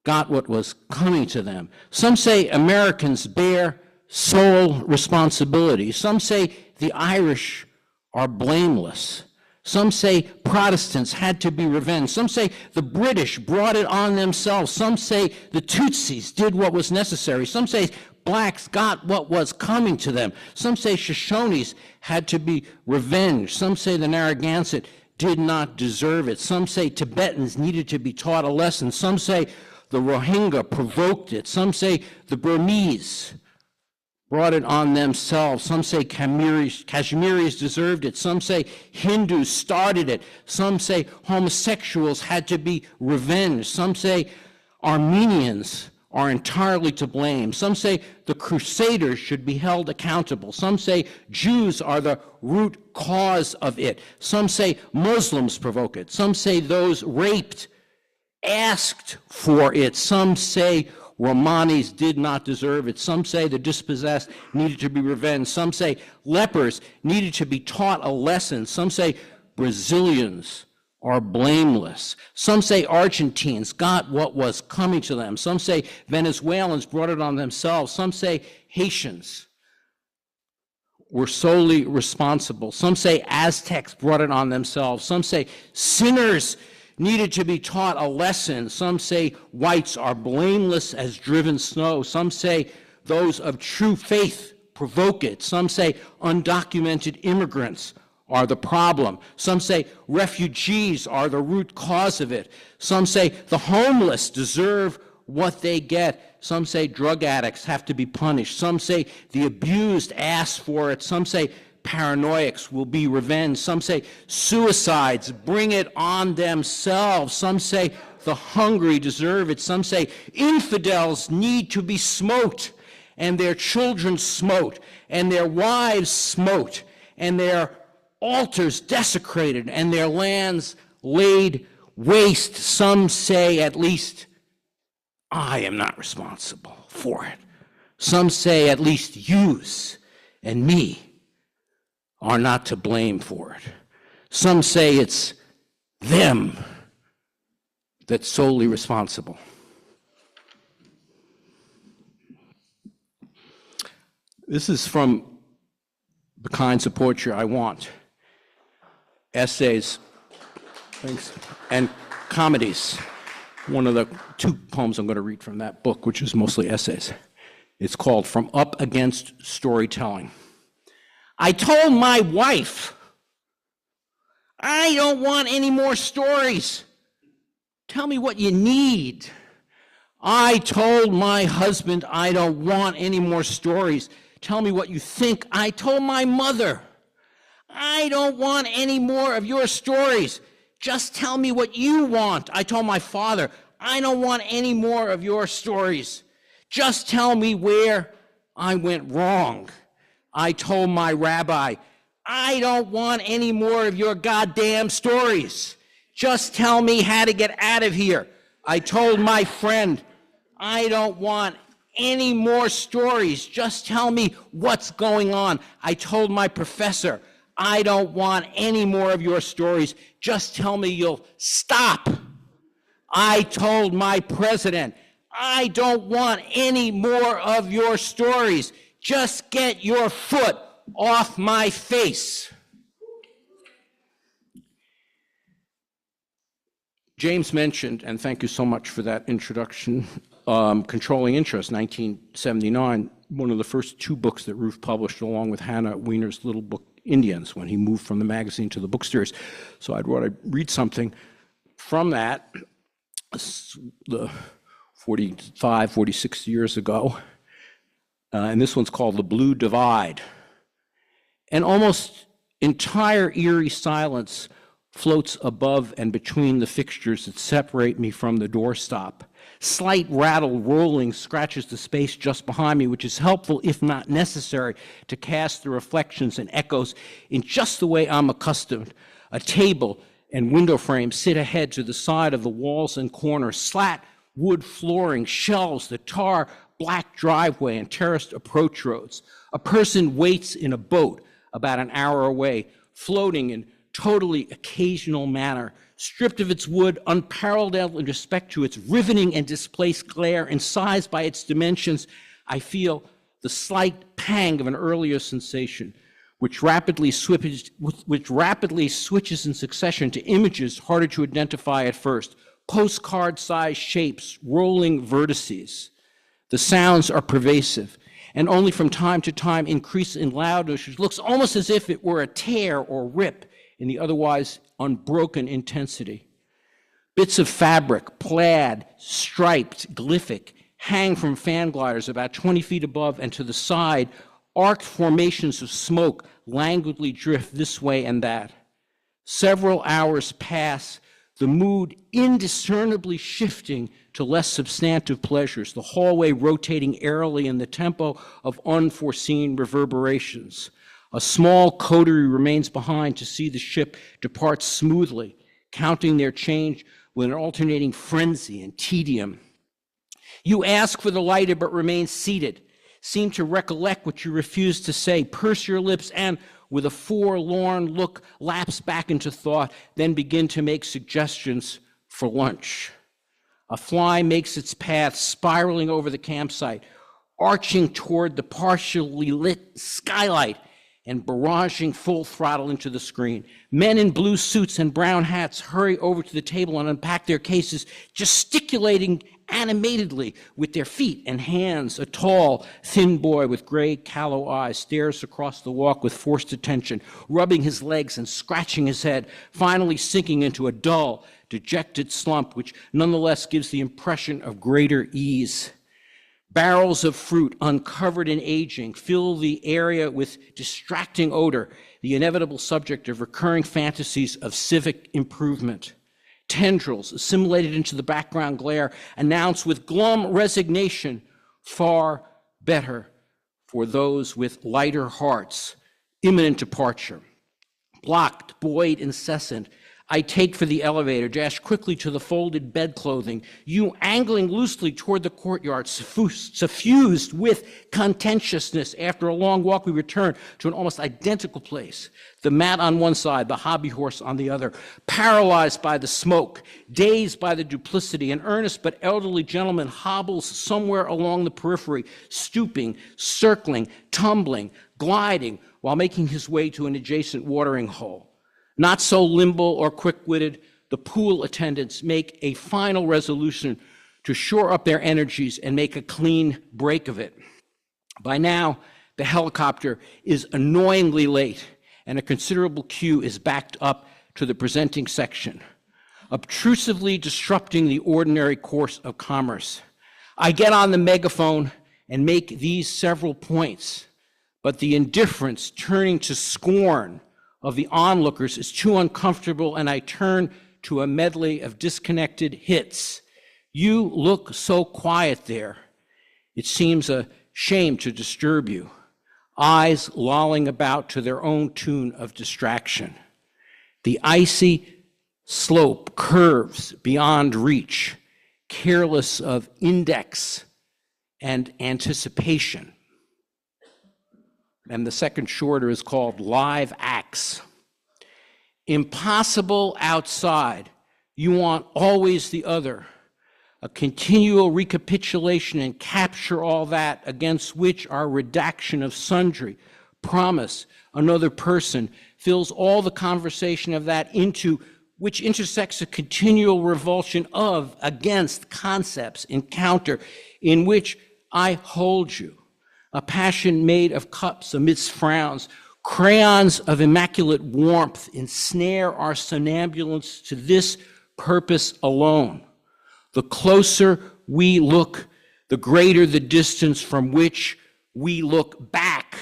Speaker 7: got what was coming to them. Some say Americans bear sole responsibility. Some say the Irish are blameless. Some say Protestants had to be revenged. Some say the British brought it on themselves. Some say the Tutsis did what was necessary. Some say blacks got what was coming to them. Some say Shoshones had to be revenged. Some say the Narragansett did not deserve it. Some say Tibetans needed to be taught a lesson. Some say the Rohingya provoked it. Some say the Burmese brought it on themselves. Some say Kashmiris deserved it. Some say Hindus started it. Some say homosexuals had to be revenged. Some say Armenians are entirely to blame. Some say the Crusaders should be held accountable. Some say Jews are the root cause of it. Some say Muslims provoke it. Some say those raped asked for it. Some say Romanis did not deserve it. Some say the dispossessed needed to be revenged. Some say lepers needed to be taught a lesson. Some say Brazilians are blameless. Some say Argentines got what was coming to them. Some say Venezuelans brought it on themselves. Some say Haitians were solely responsible. Some say Aztecs brought it on themselves. Some say sinners needed to be taught a lesson. Some say whites are blameless as driven snow. Some say those of true faith provoke it. Some say undocumented immigrants are the problem. Some say refugees are the root cause of it. Some say the homeless deserve what they get. Some say drug addicts have to be punished. Some say the abused ask for it. Some say paranoiacs will be revenged. Some say suicides bring it on themselves. Some say the hungry deserve it. Some say infidels need to be smote, and their children smote, and their wives smote, and their altars desecrated, and their lands laid waste. Some say, at least, I am not responsible. for it. Some say at least yous and me are not to blame for it. Some say it's them that's solely responsible. This is from the kinds of poetry I want. Essays, thanks, and comedies. One of the two poems I'm going to read from that book, which is mostly essays. It's called From Up Against Storytelling. I told my wife, I don't want any more stories. Tell me what you need. I told my husband, I don't want any more stories. Tell me what you think. I told my mother, I don't want any more of your stories. Just tell me what you want. I told my father, I don't want any more of your stories. Just tell me where I went wrong. I told my rabbi, I don't want any more of your goddamn stories. Just tell me how to get out of here. I told my friend, I don't want any more stories. Just tell me what's going on. I told my professor, I don't want any more of your stories. Just tell me you'll stop. I told my president, I don't want any more of your stories. Just get your foot off my face. James mentioned, and thank you so much for that introduction, Controlling Interest, 1979, one of the first two books that Ruth published along with Hannah Wiener's little book, Indians, when he moved from the magazine to the book series. So I'd want to read something from that, the 45, 46 years ago. And this one's called The Blue Divide. An almost entire eerie silence floats above and between the fixtures that separate me from the doorstop. Slight rattle rolling scratches the space just behind me, which is helpful, if not necessary, to cast the reflections and echoes in just the way I'm accustomed. A table and window frame sit ahead to the side of the walls and corners, slat wood flooring, shelves, the tar black driveway, and terraced approach roads. A person waits in a boat about an hour away, floating in totally occasional manner, stripped of its wood, unparalleled in respect to its riveting and displaced glare, and sized by its dimensions. I feel the slight pang of an earlier sensation, which rapidly switches in succession to images harder to identify at first, postcard-sized shapes, rolling vertices. The sounds are pervasive, and only from time to time increase in loudness, which looks almost as if it were a tear or rip in the otherwise unbroken intensity. Bits of fabric, plaid, striped, glyphic, hang from fan gliders about 20 feet above and to the side. Arced formations of smoke languidly drift this way and that. Several hours pass, the mood indiscernibly shifting to less substantive pleasures, the hallway rotating airily in the tempo of unforeseen reverberations. A small coterie remains behind to see the ship depart smoothly, counting their change with an alternating frenzy and tedium. You ask for the lighter but remain seated, seem to recollect what you refused to say, purse your lips, and with a forlorn look lapse back into thought, then begin to make suggestions for lunch. A fly makes its path spiraling over the campsite, arching toward the partially lit skylight and barraging full throttle into the screen. Men in blue suits and brown hats hurry over to the table and unpack their cases, gesticulating animatedly with their feet and hands. A tall, thin boy with gray, callow eyes stares across the walk with forced attention, rubbing his legs and scratching his head, finally sinking into a dull, dejected slump, which nonetheless gives the impression of greater ease. Barrels of fruit, uncovered and aging, fill the area with distracting odor, the inevitable subject of recurring fantasies of civic improvement. Tendrils, assimilated into the background glare, announce with glum resignation, far better for those with lighter hearts, imminent departure. Blocked, buoyed, incessant, I take for the elevator, dash quickly to the folded bedclothing, you angling loosely toward the courtyard, suffused with contentiousness. After a long walk, we return to an almost identical place. The mat on one side, the hobby horse on the other, paralyzed by the smoke, dazed by the duplicity. An earnest but elderly gentleman hobbles somewhere along the periphery, stooping, circling, tumbling, gliding, while making his way to an adjacent watering hole. Not so nimble or quick-witted, the pool attendants make a final resolution to shore up their energies and make a clean break of it. By now, the helicopter is annoyingly late, and a considerable queue is backed up to the presenting section, obtrusively disrupting the ordinary course of commerce. I get on the megaphone and make these several points, but the indifference turning to scorn of the onlookers is too uncomfortable, and I turn to a medley of disconnected hits. You look so quiet there. It seems a shame to disturb you. Eyes lolling about to their own tune of distraction. The icy slope curves beyond reach, careless of index and anticipation. And the second shorter is called Live Acts. Impossible outside, you want always the other. A continual recapitulation and capture all that against which our redaction of sundry, promise, another person, fills all the conversation of that into which intersects a continual revulsion of, against concepts, encounter, in which I hold you. A passion made of cups amidst frowns, crayons of immaculate warmth ensnare our somnambulance to this purpose alone. The closer we look, the greater the distance from which we look back.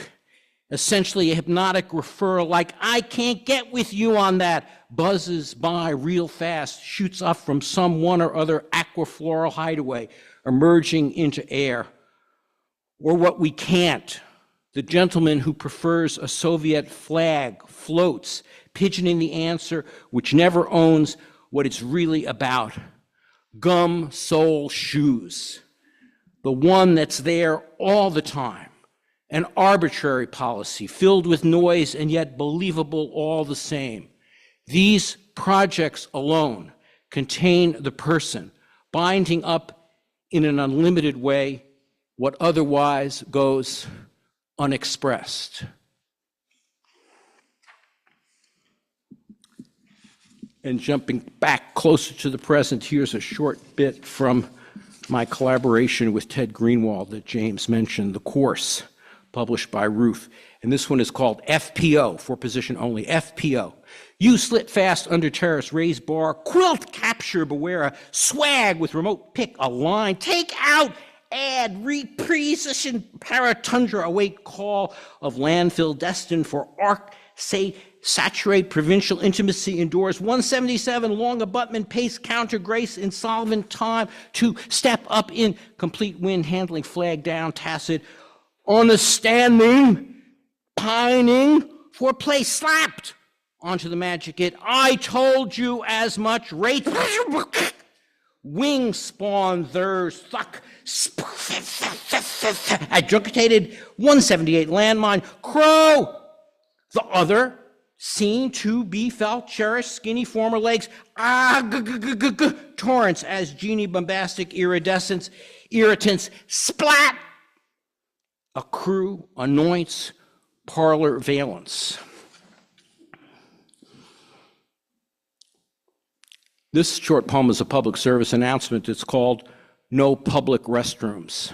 Speaker 7: Essentially a hypnotic referral like, I can't get with you on that, buzzes by real fast, shoots up from some one or other aquafloral hideaway, emerging into air. Or what we can't. The gentleman who prefers a Soviet flag floats, pigeoning the answer which never owns what it's really about. Gum sole shoes. The one that's there all the time. An arbitrary policy filled with noise and yet believable all the same. These projects alone contain the person, binding up in an unlimited way what otherwise goes unexpressed. And jumping back closer to the present, here's a short bit from my collaboration with Ted Greenwald that James mentioned, The Course, published by Ruth. And this one is called FPO, for position only, FPO. You slit fast under terrace, raised bar, quilt capture, beware a swag with remote pick, a line, take out, add, reprecision, paratundra, await call of landfill destined for arc, say, saturate provincial intimacy indoors, 177, long abutment, pace, counter, grace, insolvent time, to step up in complete wind, handling, flag down, tacit, on a standing, pining for place, slapped onto the magic it. I told you as much, rate, wing spawn, theirs, thuck, adjudicated, 178, landmine, crow, the other, seen to be felt, cherished, skinny former legs, torrents as genie bombastic iridescence, irritants, splat, accrue, anoints, parlor valence. This short poem is a public service announcement. It's called No Public Restrooms.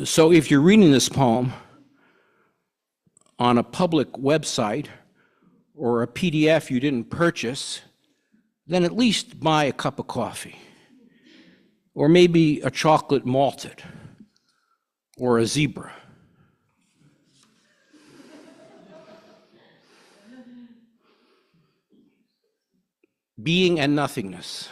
Speaker 7: So if you're reading this poem on a public website or a PDF you didn't purchase, then at least buy a cup of coffee, or maybe a chocolate malted, or a zebra. Being and nothingness.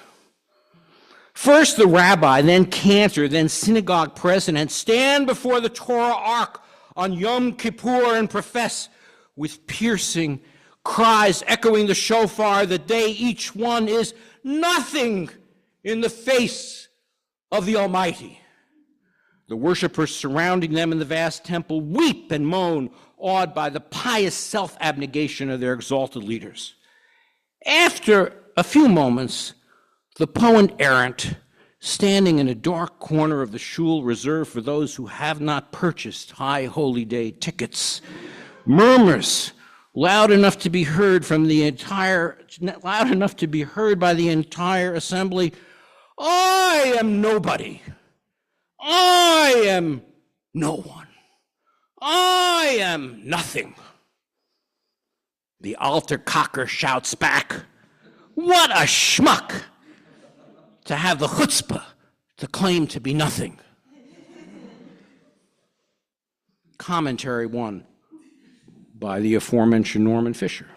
Speaker 7: First the rabbi, then cantor, then synagogue president stand before the Torah ark on Yom Kippur and profess with piercing, cries echoing the shofar that they, each one, is nothing in the face of the Almighty. The worshipers surrounding them in the vast temple weep and moan, awed by the pious self-abnegation of their exalted leaders. After a few moments, the poet errant, standing in a dark corner of the shul reserved for those who have not purchased High Holy Day tickets, murmurs loud enough to be heard by the entire assembly, "I am nobody. I am no one. I am nothing." The altar cocker shouts back, "What a schmuck to have the chutzpah to claim to be nothing." Commentary 1 by the aforementioned Norman Fisher.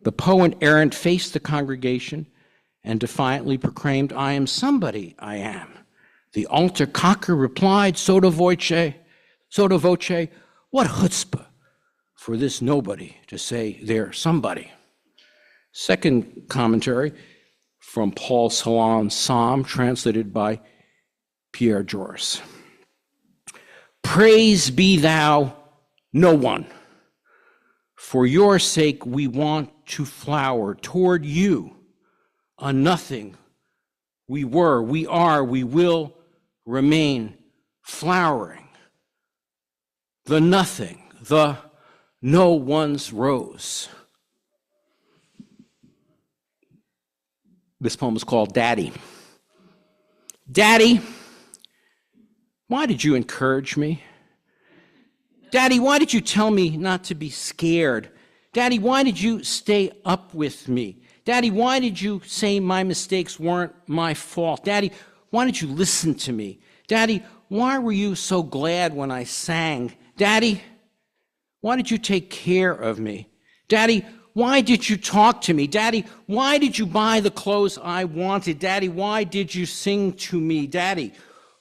Speaker 7: The poet errant faced the congregation and defiantly proclaimed, "I am somebody, I am." The altar cocker replied, sotto voce, "What chutzpah for this nobody to say they're somebody." Second commentary from Paul Celan's Psalm, translated by Pierre Joris. "Praise be thou, no one. For your sake we want to flower toward you, a nothing. We were, we are, we will remain flowering. The nothing, the no one's rose." This poem is called Daddy. Daddy, why did you encourage me? Daddy, why did you tell me not to be scared? Daddy, why did you stay up with me? Daddy, why did you say my mistakes weren't my fault? Daddy, why did you listen to me? Daddy, why were you so glad when I sang? Daddy, why did you take care of me? Daddy, why did you talk to me? Daddy, why did you buy the clothes I wanted? Daddy, why did you sing to me? Daddy,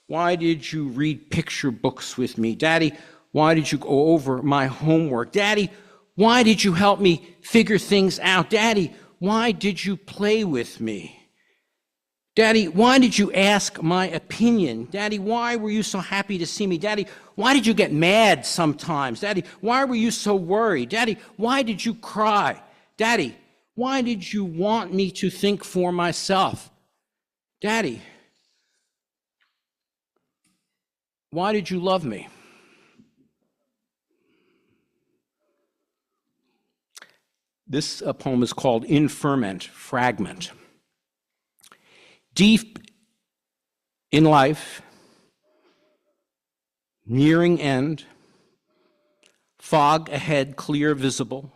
Speaker 7: why did you read picture books with me? Daddy, why did you go over my homework? Daddy, why did you help me figure things out? Daddy, why did you play with me? Daddy, why did you ask my opinion? Daddy, why were you so happy to see me? Daddy, why did you get mad sometimes? Daddy, why were you so worried? Daddy, why did you cry? Daddy, why did you want me to think for myself? Daddy, why did you love me? This poem is called In Ferment, Fragment. Deep in life, nearing end, fog ahead, clear visible,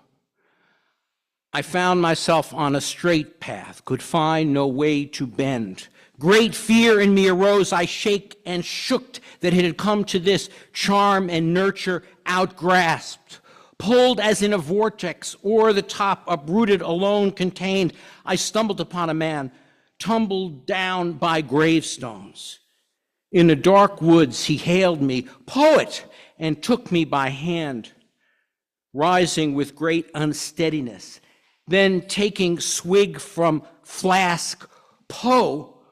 Speaker 7: I found myself on a straight path, could find no way to bend. Great fear in me arose, I shake and shook that it had come to this, charm and nurture outgrasped. Pulled as in a vortex, o'er the top, uprooted, alone, contained, I stumbled upon a man, tumbled down by gravestones. In the dark woods, he hailed me, "Poet," and took me by hand, rising with great unsteadiness. Then taking swig from flask, Poe,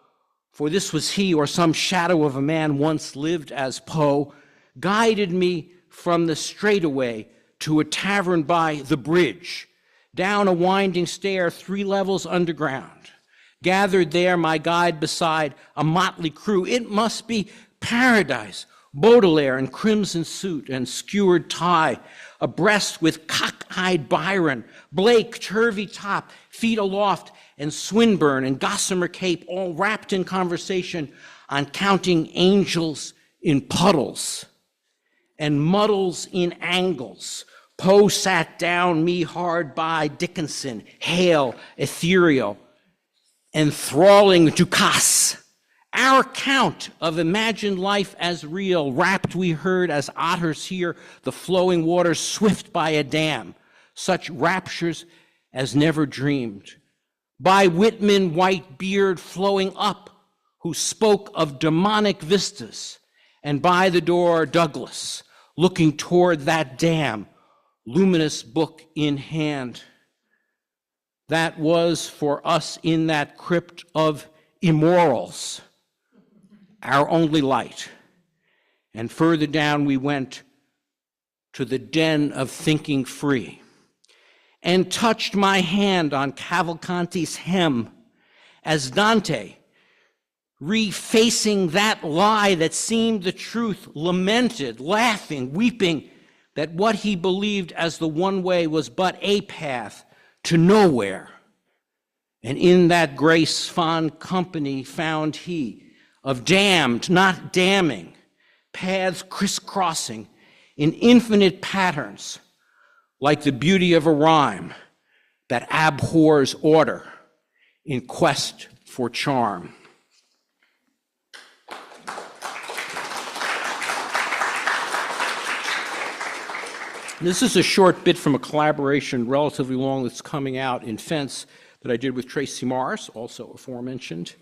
Speaker 7: for this was he or some shadow of a man once lived as Poe, guided me from the straightaway to a tavern by the bridge, down a winding stair 3 levels underground. Gathered there, my guide beside a motley crew. It must be paradise. Baudelaire in crimson suit and skewered tie, abreast with cock-eyed Byron, Blake, turvy top, feet aloft, and Swinburne and Gossamer Cape, all wrapped in conversation on counting angels in puddles and muddles in angles. Poe sat down, me hard by, Dickinson, Hale, ethereal, enthralling Ducasse. Our account of imagined life as real, wrapped we heard as otters hear the flowing waters swift by a dam, such raptures as never dreamed. By Whitman Whitebeard flowing up, who spoke of demonic vistas, and by the door Douglas, looking toward that dam, luminous book in hand. That was for us in that crypt of immorals, our only light. And further down we went to the den of thinking free, and touched my hand on Cavalcanti's hem as Dante, refacing that lie that seemed the truth, lamented, laughing, weeping, that what he believed as the one way was but a path to nowhere. And in that grace fond company found he of damned, not damning, paths crisscrossing in infinite patterns, like the beauty of a rhyme that abhors order in quest for charm. This is a short bit from a collaboration, relatively long, that's coming out in Fence that I did with Tracy Morris, also aforementioned.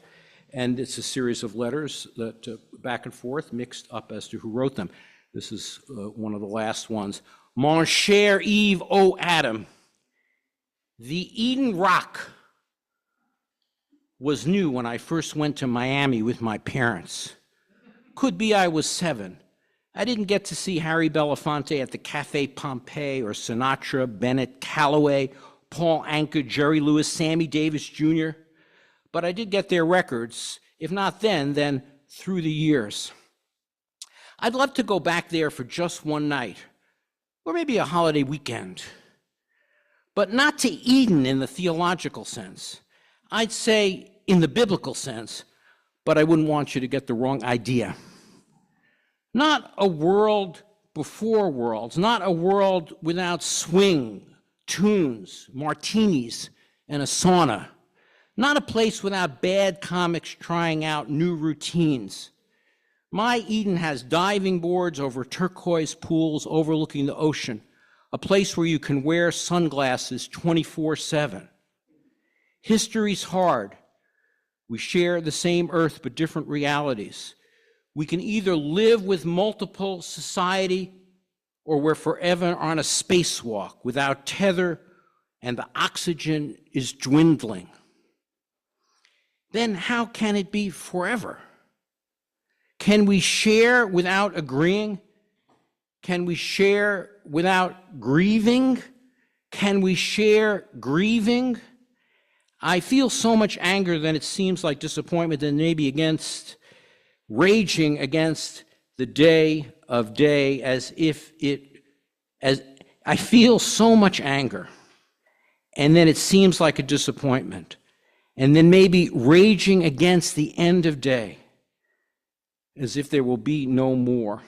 Speaker 7: And it's a series of letters that back and forth, mixed up as to who wrote them. This is one of the last ones. Mon cher Eve, O Adam, the Eden Rock was new when I first went to Miami with my parents. Could be I was 7. I didn't get to see Harry Belafonte at the Cafe Pompeii or Sinatra, Bennett, Calloway, Paul Anka, Jerry Lewis, Sammy Davis Jr., but I did get their records, if not then through the years. I'd love to go back there for just one night, or maybe a holiday weekend, but not to Eden in the theological sense. I'd say in the biblical sense, but I wouldn't want you to get the wrong idea. Not a world before worlds, not a world without swing, tunes, martinis, and a sauna. Not a place without bad comics trying out new routines. My Eden has diving boards over turquoise pools overlooking the ocean, a place where you can wear sunglasses 24/7. History's hard. We share the same earth but different realities. We can either live with multiple society or we're forever on a spacewalk without tether and the oxygen is dwindling. Then how can it be forever? Can we share without agreeing? Can we share without grieving? Can we share grieving? I feel so much anger that it seems like disappointment, and maybe raging against the day of day, as I feel so much anger, and then it seems like a disappointment, and then maybe raging against the end of day, as if there will be no more.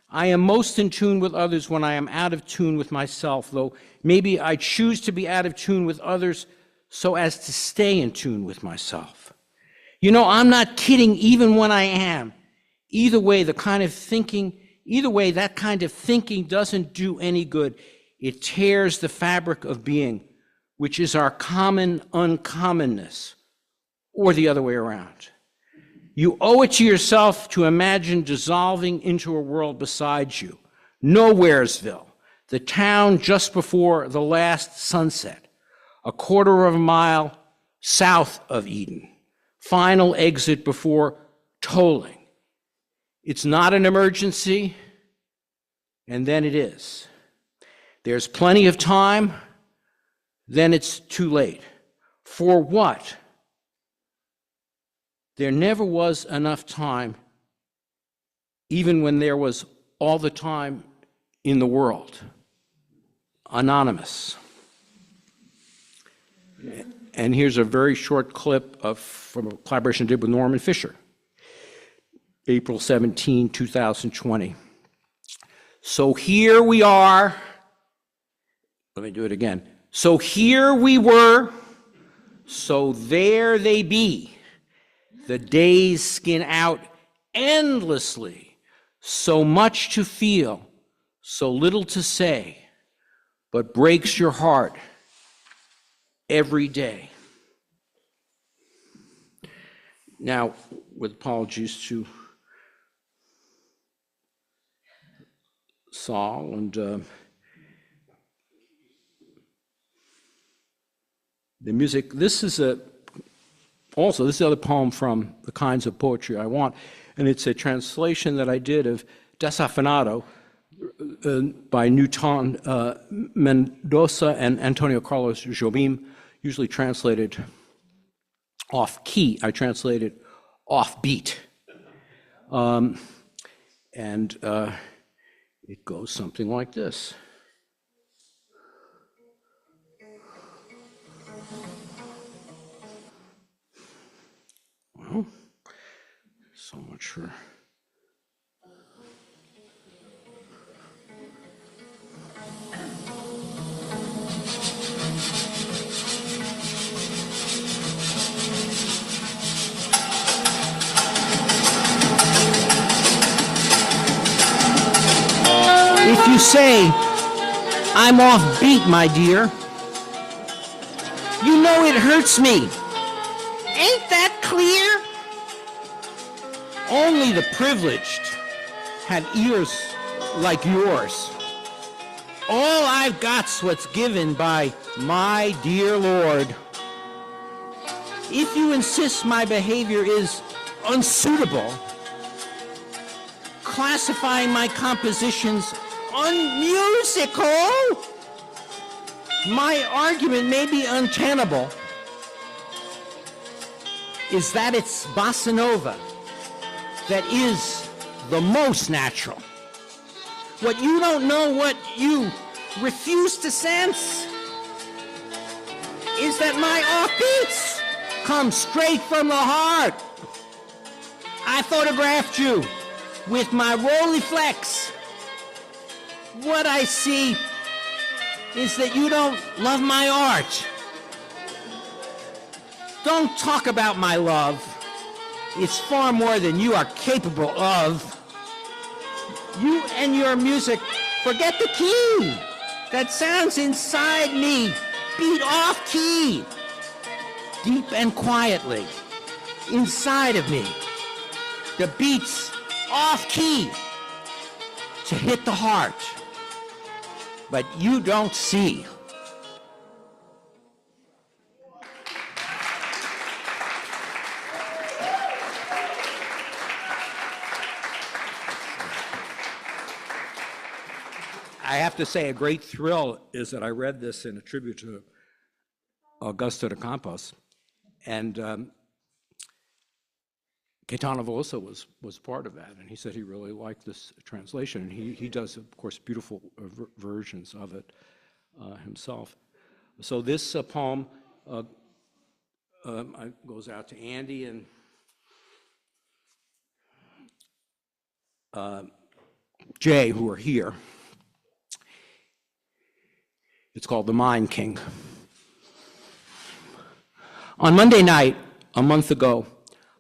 Speaker 7: I am most in tune with others when I am out of tune with myself, though maybe I choose to be out of tune with others so as to stay in tune with myself. You know, I'm not kidding even when I am. Either way, that kind of thinking doesn't do any good. It tears the fabric of being, which is our common uncommonness, or the other way around. You owe it to yourself to imagine dissolving into a world beside you. Nowheresville, the town just before the last sunset, a quarter of a mile south of Eden. Final exit before tolling. It's not an emergency, and then it is. There's plenty of time, then it's too late. For what? There never was enough time, even when there was all the time in the world. Anonymous. And here's a very short clip from a collaboration I did with Norman Fisher, April 17, 2020. So here we are. Let me do it again. So here we were, so there they be. The days skin out endlessly, so much to feel, so little to say, but breaks your heart every day. Now, with apologies to Saul and the music. This is the other poem from The Kinds of Poetry I Want, and it's a translation that I did of Desafinado by Newton Mendoza and Antonio Carlos Jobim, usually translated off key. I translated off beat. It goes something like this. Well, so much for... If you say, I'm off beat, my dear, you know it hurts me. Ain't that clear? Only the privileged have ears like yours. All I've got's what's given by my dear Lord. If you insist my behavior is unsuitable, classifying my compositions unmusical, my argument may be untenable, is that it's bossa nova that is the most natural. What you don't know, what you refuse to sense, is that my offbeats come straight from the heart. I photographed you with my Rolleiflex. What I see is that you don't love my art. Don't talk about my love. It's far more than you are capable of. You and your music, forget the key. That sounds inside me. Beat off key. Deep and quietly, inside of me. The beats off key to hit the heart. But you don't see. I have to say, a great thrill is that I read this in a tribute to Augusto de Campos, and Caetano Veloso was part of that, and he said he really liked this translation, and he does, of course, beautiful versions of it himself. So this poem goes out to Andy and Jay, who are here. It's called The Mind King. On Monday night, a month ago,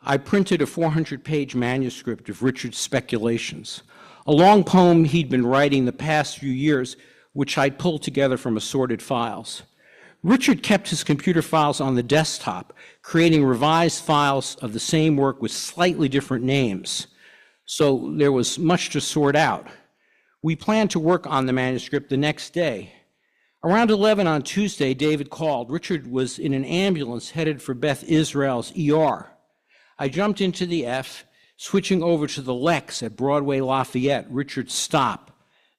Speaker 7: I printed a 400-page manuscript of Richard's Speculations, a long poem he'd been writing the past few years, which I'd pulled together from assorted files. Richard kept his computer files on the desktop, creating revised files of the same work with slightly different names, so there was much to sort out. We planned to work on the manuscript the next day. Around 11 on Tuesday, David called. Richard was in an ambulance headed for Beth Israel's ER. I jumped into the F, switching over to the Lex at Broadway Lafayette, Richard's stop,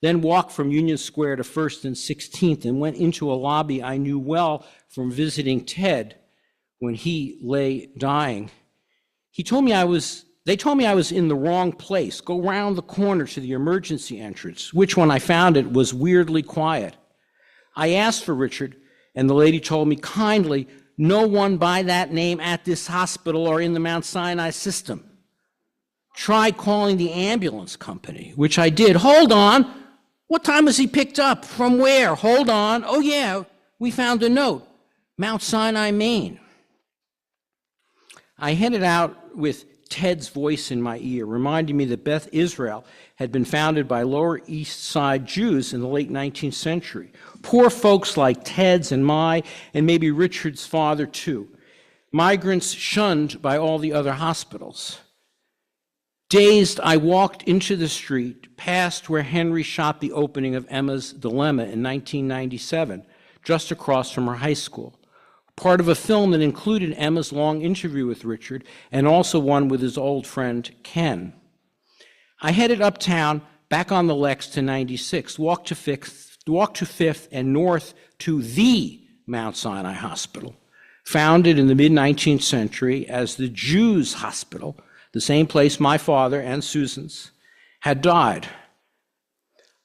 Speaker 7: then walked from Union Square to 1st and 16th and went into a lobby I knew well from visiting Ted when he lay dying. They told me I was in the wrong place. Go round the corner to the emergency entrance, which when I found it was weirdly quiet. I asked for Richard, and the lady told me kindly, no one by that name at this hospital or in the Mount Sinai system. Try calling the ambulance company, which I did. Hold on. What time was he picked up? From where? Hold on. Oh, yeah, we found a note. Mount Sinai, Maine. I headed out with Ted's voice in my ear, reminding me that Beth Israel had been founded by Lower East Side Jews in the late 19th century. Poor folks like Ted's and my, and maybe Richard's father too. Migrants shunned by all the other hospitals. Dazed, I walked into the street, past where Henry shot the opening of Emma's Dilemma in 1997, just across from her high school. part of a film that included Emma's long interview with Richard and also one with his old friend Ken. I headed uptown, back on the Lex to 96, walked to 5th and north to the Mount Sinai Hospital, founded in the mid-19th century as the Jews' Hospital, the same place my father and Susan's had died.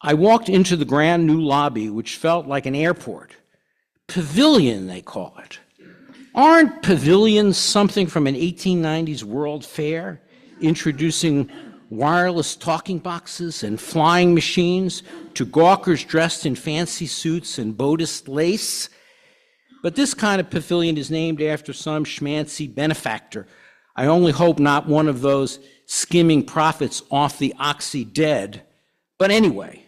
Speaker 7: I walked into the grand new lobby, which felt like an airport. Pavilion, they call it. Aren't pavilions something from an 1890s World Fair, introducing wireless talking boxes and flying machines to gawkers dressed in fancy suits and bodiced lace? But this kind of pavilion is named after some schmancy benefactor. I only hope not one of those skimming profits off the oxy dead. But anyway,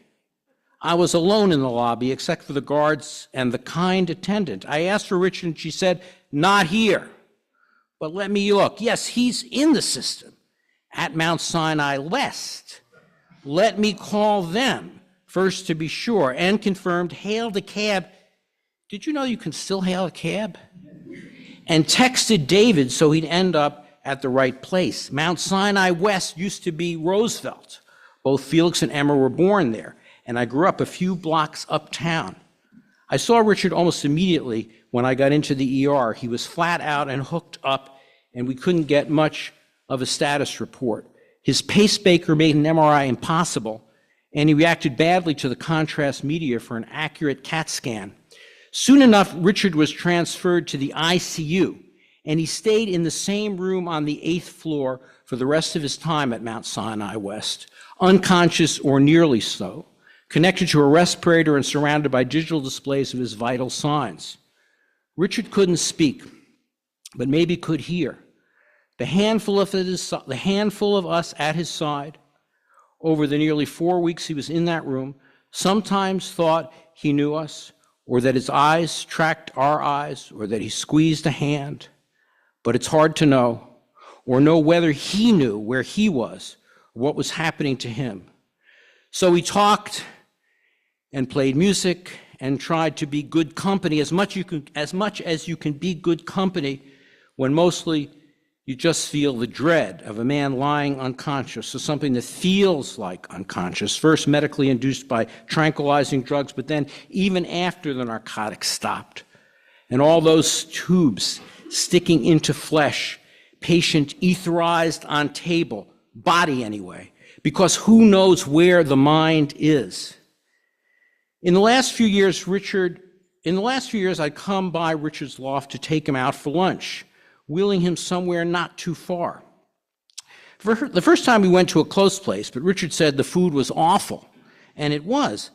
Speaker 7: I was alone in the lobby except for the guards and the kind attendant. I asked for Richard and she said, "Not here." But let me look. Yes, he's in the system at Mount Sinai West. Let me call them first to be sure, and confirmed, hailed a cab. Did you know you can still hail a cab? And texted David so he'd end up at the right place. Mount Sinai West used to be Roosevelt. Both Felix and Emma were born there, and I grew up a few blocks uptown. I saw Richard almost immediately when I got into the ER. He was flat out and hooked up, and we couldn't get much of a status report. His pacemaker made an MRI impossible, and he reacted badly to the contrast media for an accurate CAT scan. Soon enough, Richard was transferred to the ICU, and he stayed in the same room on the 8th floor for the rest of his time at Mount Sinai West, unconscious or nearly so, connected to a respirator and surrounded by digital displays of his vital signs. Richard couldn't speak, but maybe could hear. The handful of us at his side, over the nearly 4 weeks he was in that room, sometimes thought he knew us, or that his eyes tracked our eyes, or that he squeezed a hand. But it's hard to know, or know whether he knew where he was, or what was happening to him. So we talked and played music and tried to be good company, as much as you can be good company when mostly you just feel the dread of a man lying unconscious, or something that feels like unconscious, first medically induced by tranquilizing drugs, but then even after the narcotics stopped. And all those tubes sticking into flesh, patient etherized on table, body anyway, because who knows where the mind is. In the last few years, I'd come by Richard's loft to take him out for lunch, wheeling him somewhere not too far. The first time we went to a close place, but Richard said the food was awful, and it was.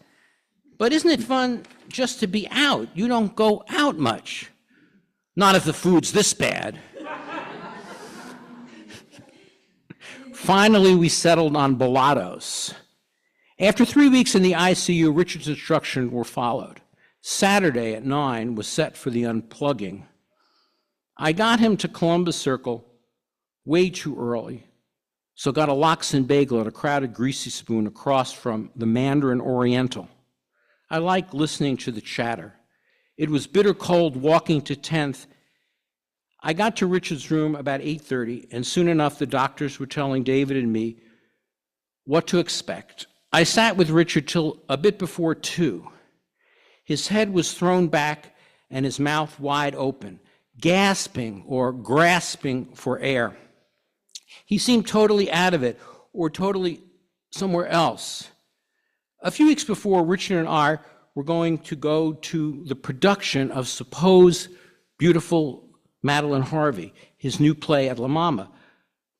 Speaker 7: But isn't it fun just to be out? You don't go out much. Not if the food's this bad. Finally, we settled on Bolados. After 3 weeks in the ICU, Richard's instructions were followed. Saturday at 9 was set for the unplugging. I got him to Columbus Circle way too early, so got a lox and bagel at a crowded greasy spoon across from the Mandarin Oriental. I liked listening to the chatter. It was bitter cold walking to 10th. I got to Richard's room about 8:30, and soon enough the doctors were telling David and me what to expect. I sat with Richard till a bit before 2. His head was thrown back and his mouth wide open, gasping or grasping for air. He seemed totally out of it, or totally somewhere else. A few weeks before, Richard and I were going to go to the production of Suppose Beautiful Madeline Harvey, his new play at La Mama,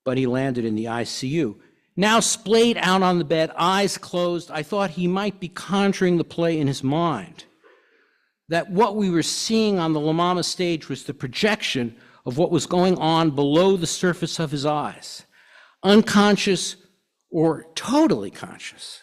Speaker 7: but he landed in the ICU. Now splayed out on the bed, eyes closed, I thought he might be conjuring the play in his mind. That what we were seeing on the La Mama stage was the projection of what was going on below the surface of his eyes, unconscious or totally conscious.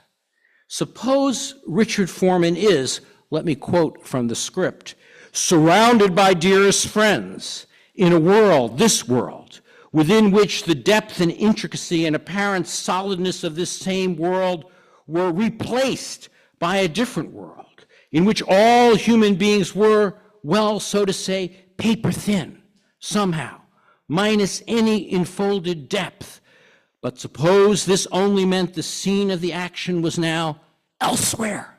Speaker 7: Suppose Richard Foreman is, let me quote from the script, surrounded by dearest friends in a world, this world, within which the depth and intricacy and apparent solidness of this same world were replaced by a different world, in which all human beings were, well, so to say, paper thin, somehow, minus any enfolded depth. But suppose this only meant the scene of the action was now elsewhere,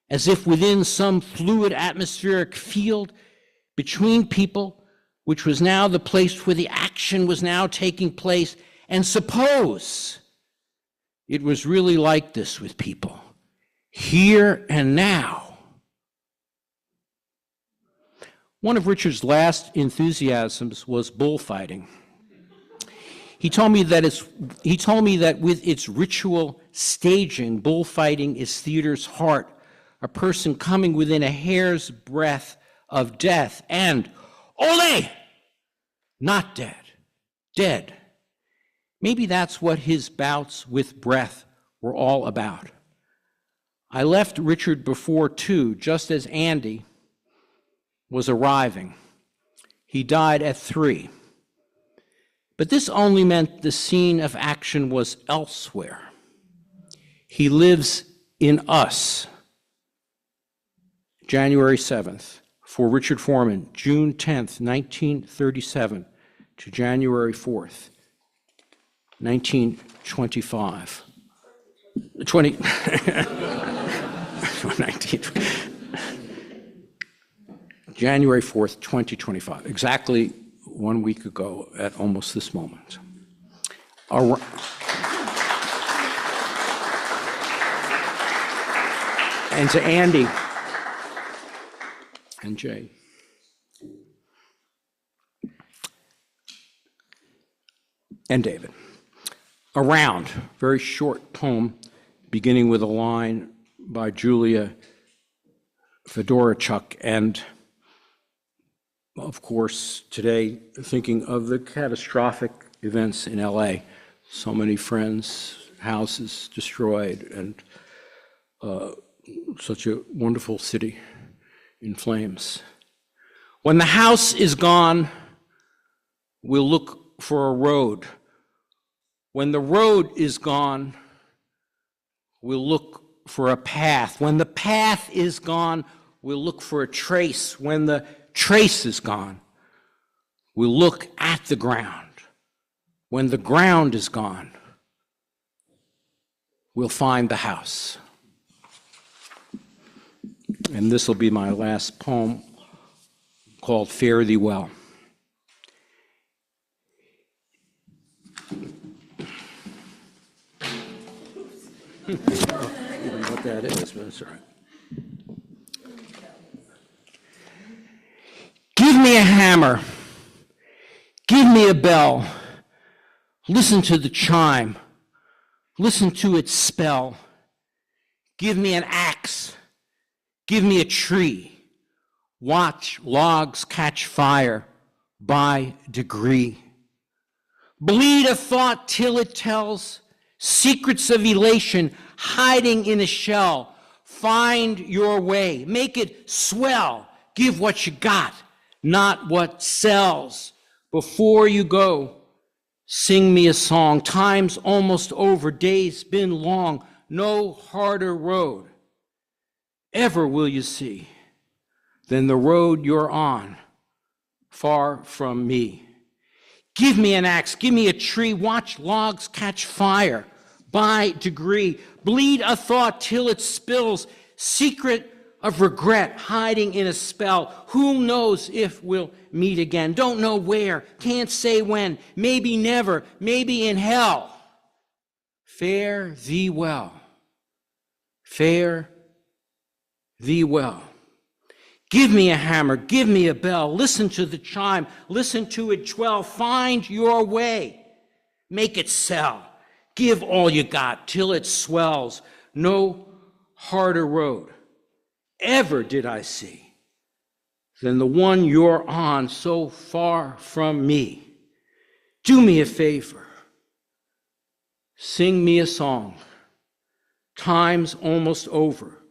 Speaker 7: as if within some fluid atmospheric field between people, which was now the place where the action was now taking place. And suppose it was really like this with people, here and now. One of Richard's last enthusiasms was bullfighting. He told me that with its ritual staging, bullfighting is theater's heart, a person coming within a hair's breadth of death and, ole, not dead, dead. Maybe that's what his bouts with breath were all about. I left Richard before 2, just as Andy was arriving. He died at 3. But this only meant the scene of action was elsewhere. He lives in us. January 7th, for Richard Foreman, June 10th, 1937 to January 4th, 1925. 19, January 4th, 2025, exactly 1 week ago at almost this moment. And to Andy and Jay. And David. Around, very short poem, beginning with a line by Julia Fedorchuk, and of course, today, thinking of the catastrophic events in LA. So many friends, houses destroyed, and such a wonderful city in flames. When the house is gone, we'll look for a road. When the road is gone, we'll look for a path. When the path is gone, we'll look for a trace. When the trace is gone, we'll look at the ground. When the ground is gone, we'll find the house. And this will be my last poem, called Fare Thee Well. I don't know what that is, but it's all right. Give me a hammer, give me a bell, listen to the chime, listen to its spell. Give me an axe, give me a tree, watch logs catch fire by degree. Bleed a thought till it tells secrets of elation hiding in a shell. Find your way, make it swell, give what you got, not what sells. Before you go, sing me a song. Time's almost over, days been long, no harder road ever will you see than the road you're on, far from me. Give me an axe, give me a tree, watch logs catch fire by degree. Bleed a thought till it spills, secret of regret hiding in a spell. Who knows if we'll meet again? Don't know where, can't say when, maybe never, maybe in hell. Fare thee well, fare thee well. Give me a hammer, give me a bell, listen to the chime, listen to it dwell, find your way, make it sell, give all you got till it swells. No harder road ever did I see than the one you're on, so far from me. Do me a favor, sing me a song. Time's almost over,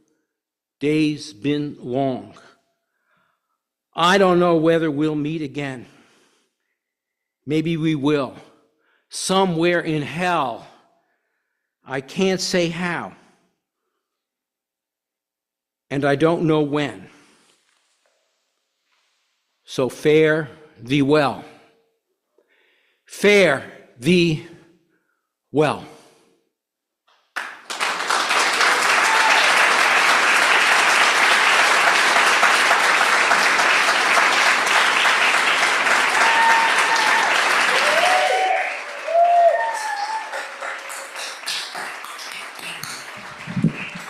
Speaker 7: days been long. I don't know whether we'll meet again. Maybe we will, somewhere in hell. I can't say how, and I don't know when. So fare thee well. Fare thee well.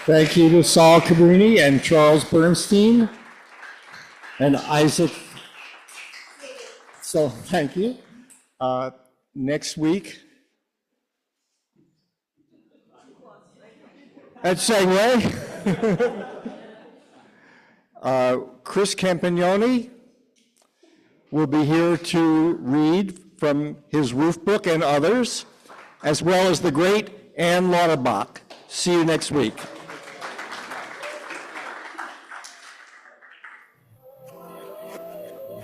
Speaker 6: Thank you to Saul Cabrini and Charles Bernstein and Isaac. So, thank you. Next week at Segue, Chris Campagnoni will be here to read from his roof book and others, as well as the great Ann Lauterbach. See you next week.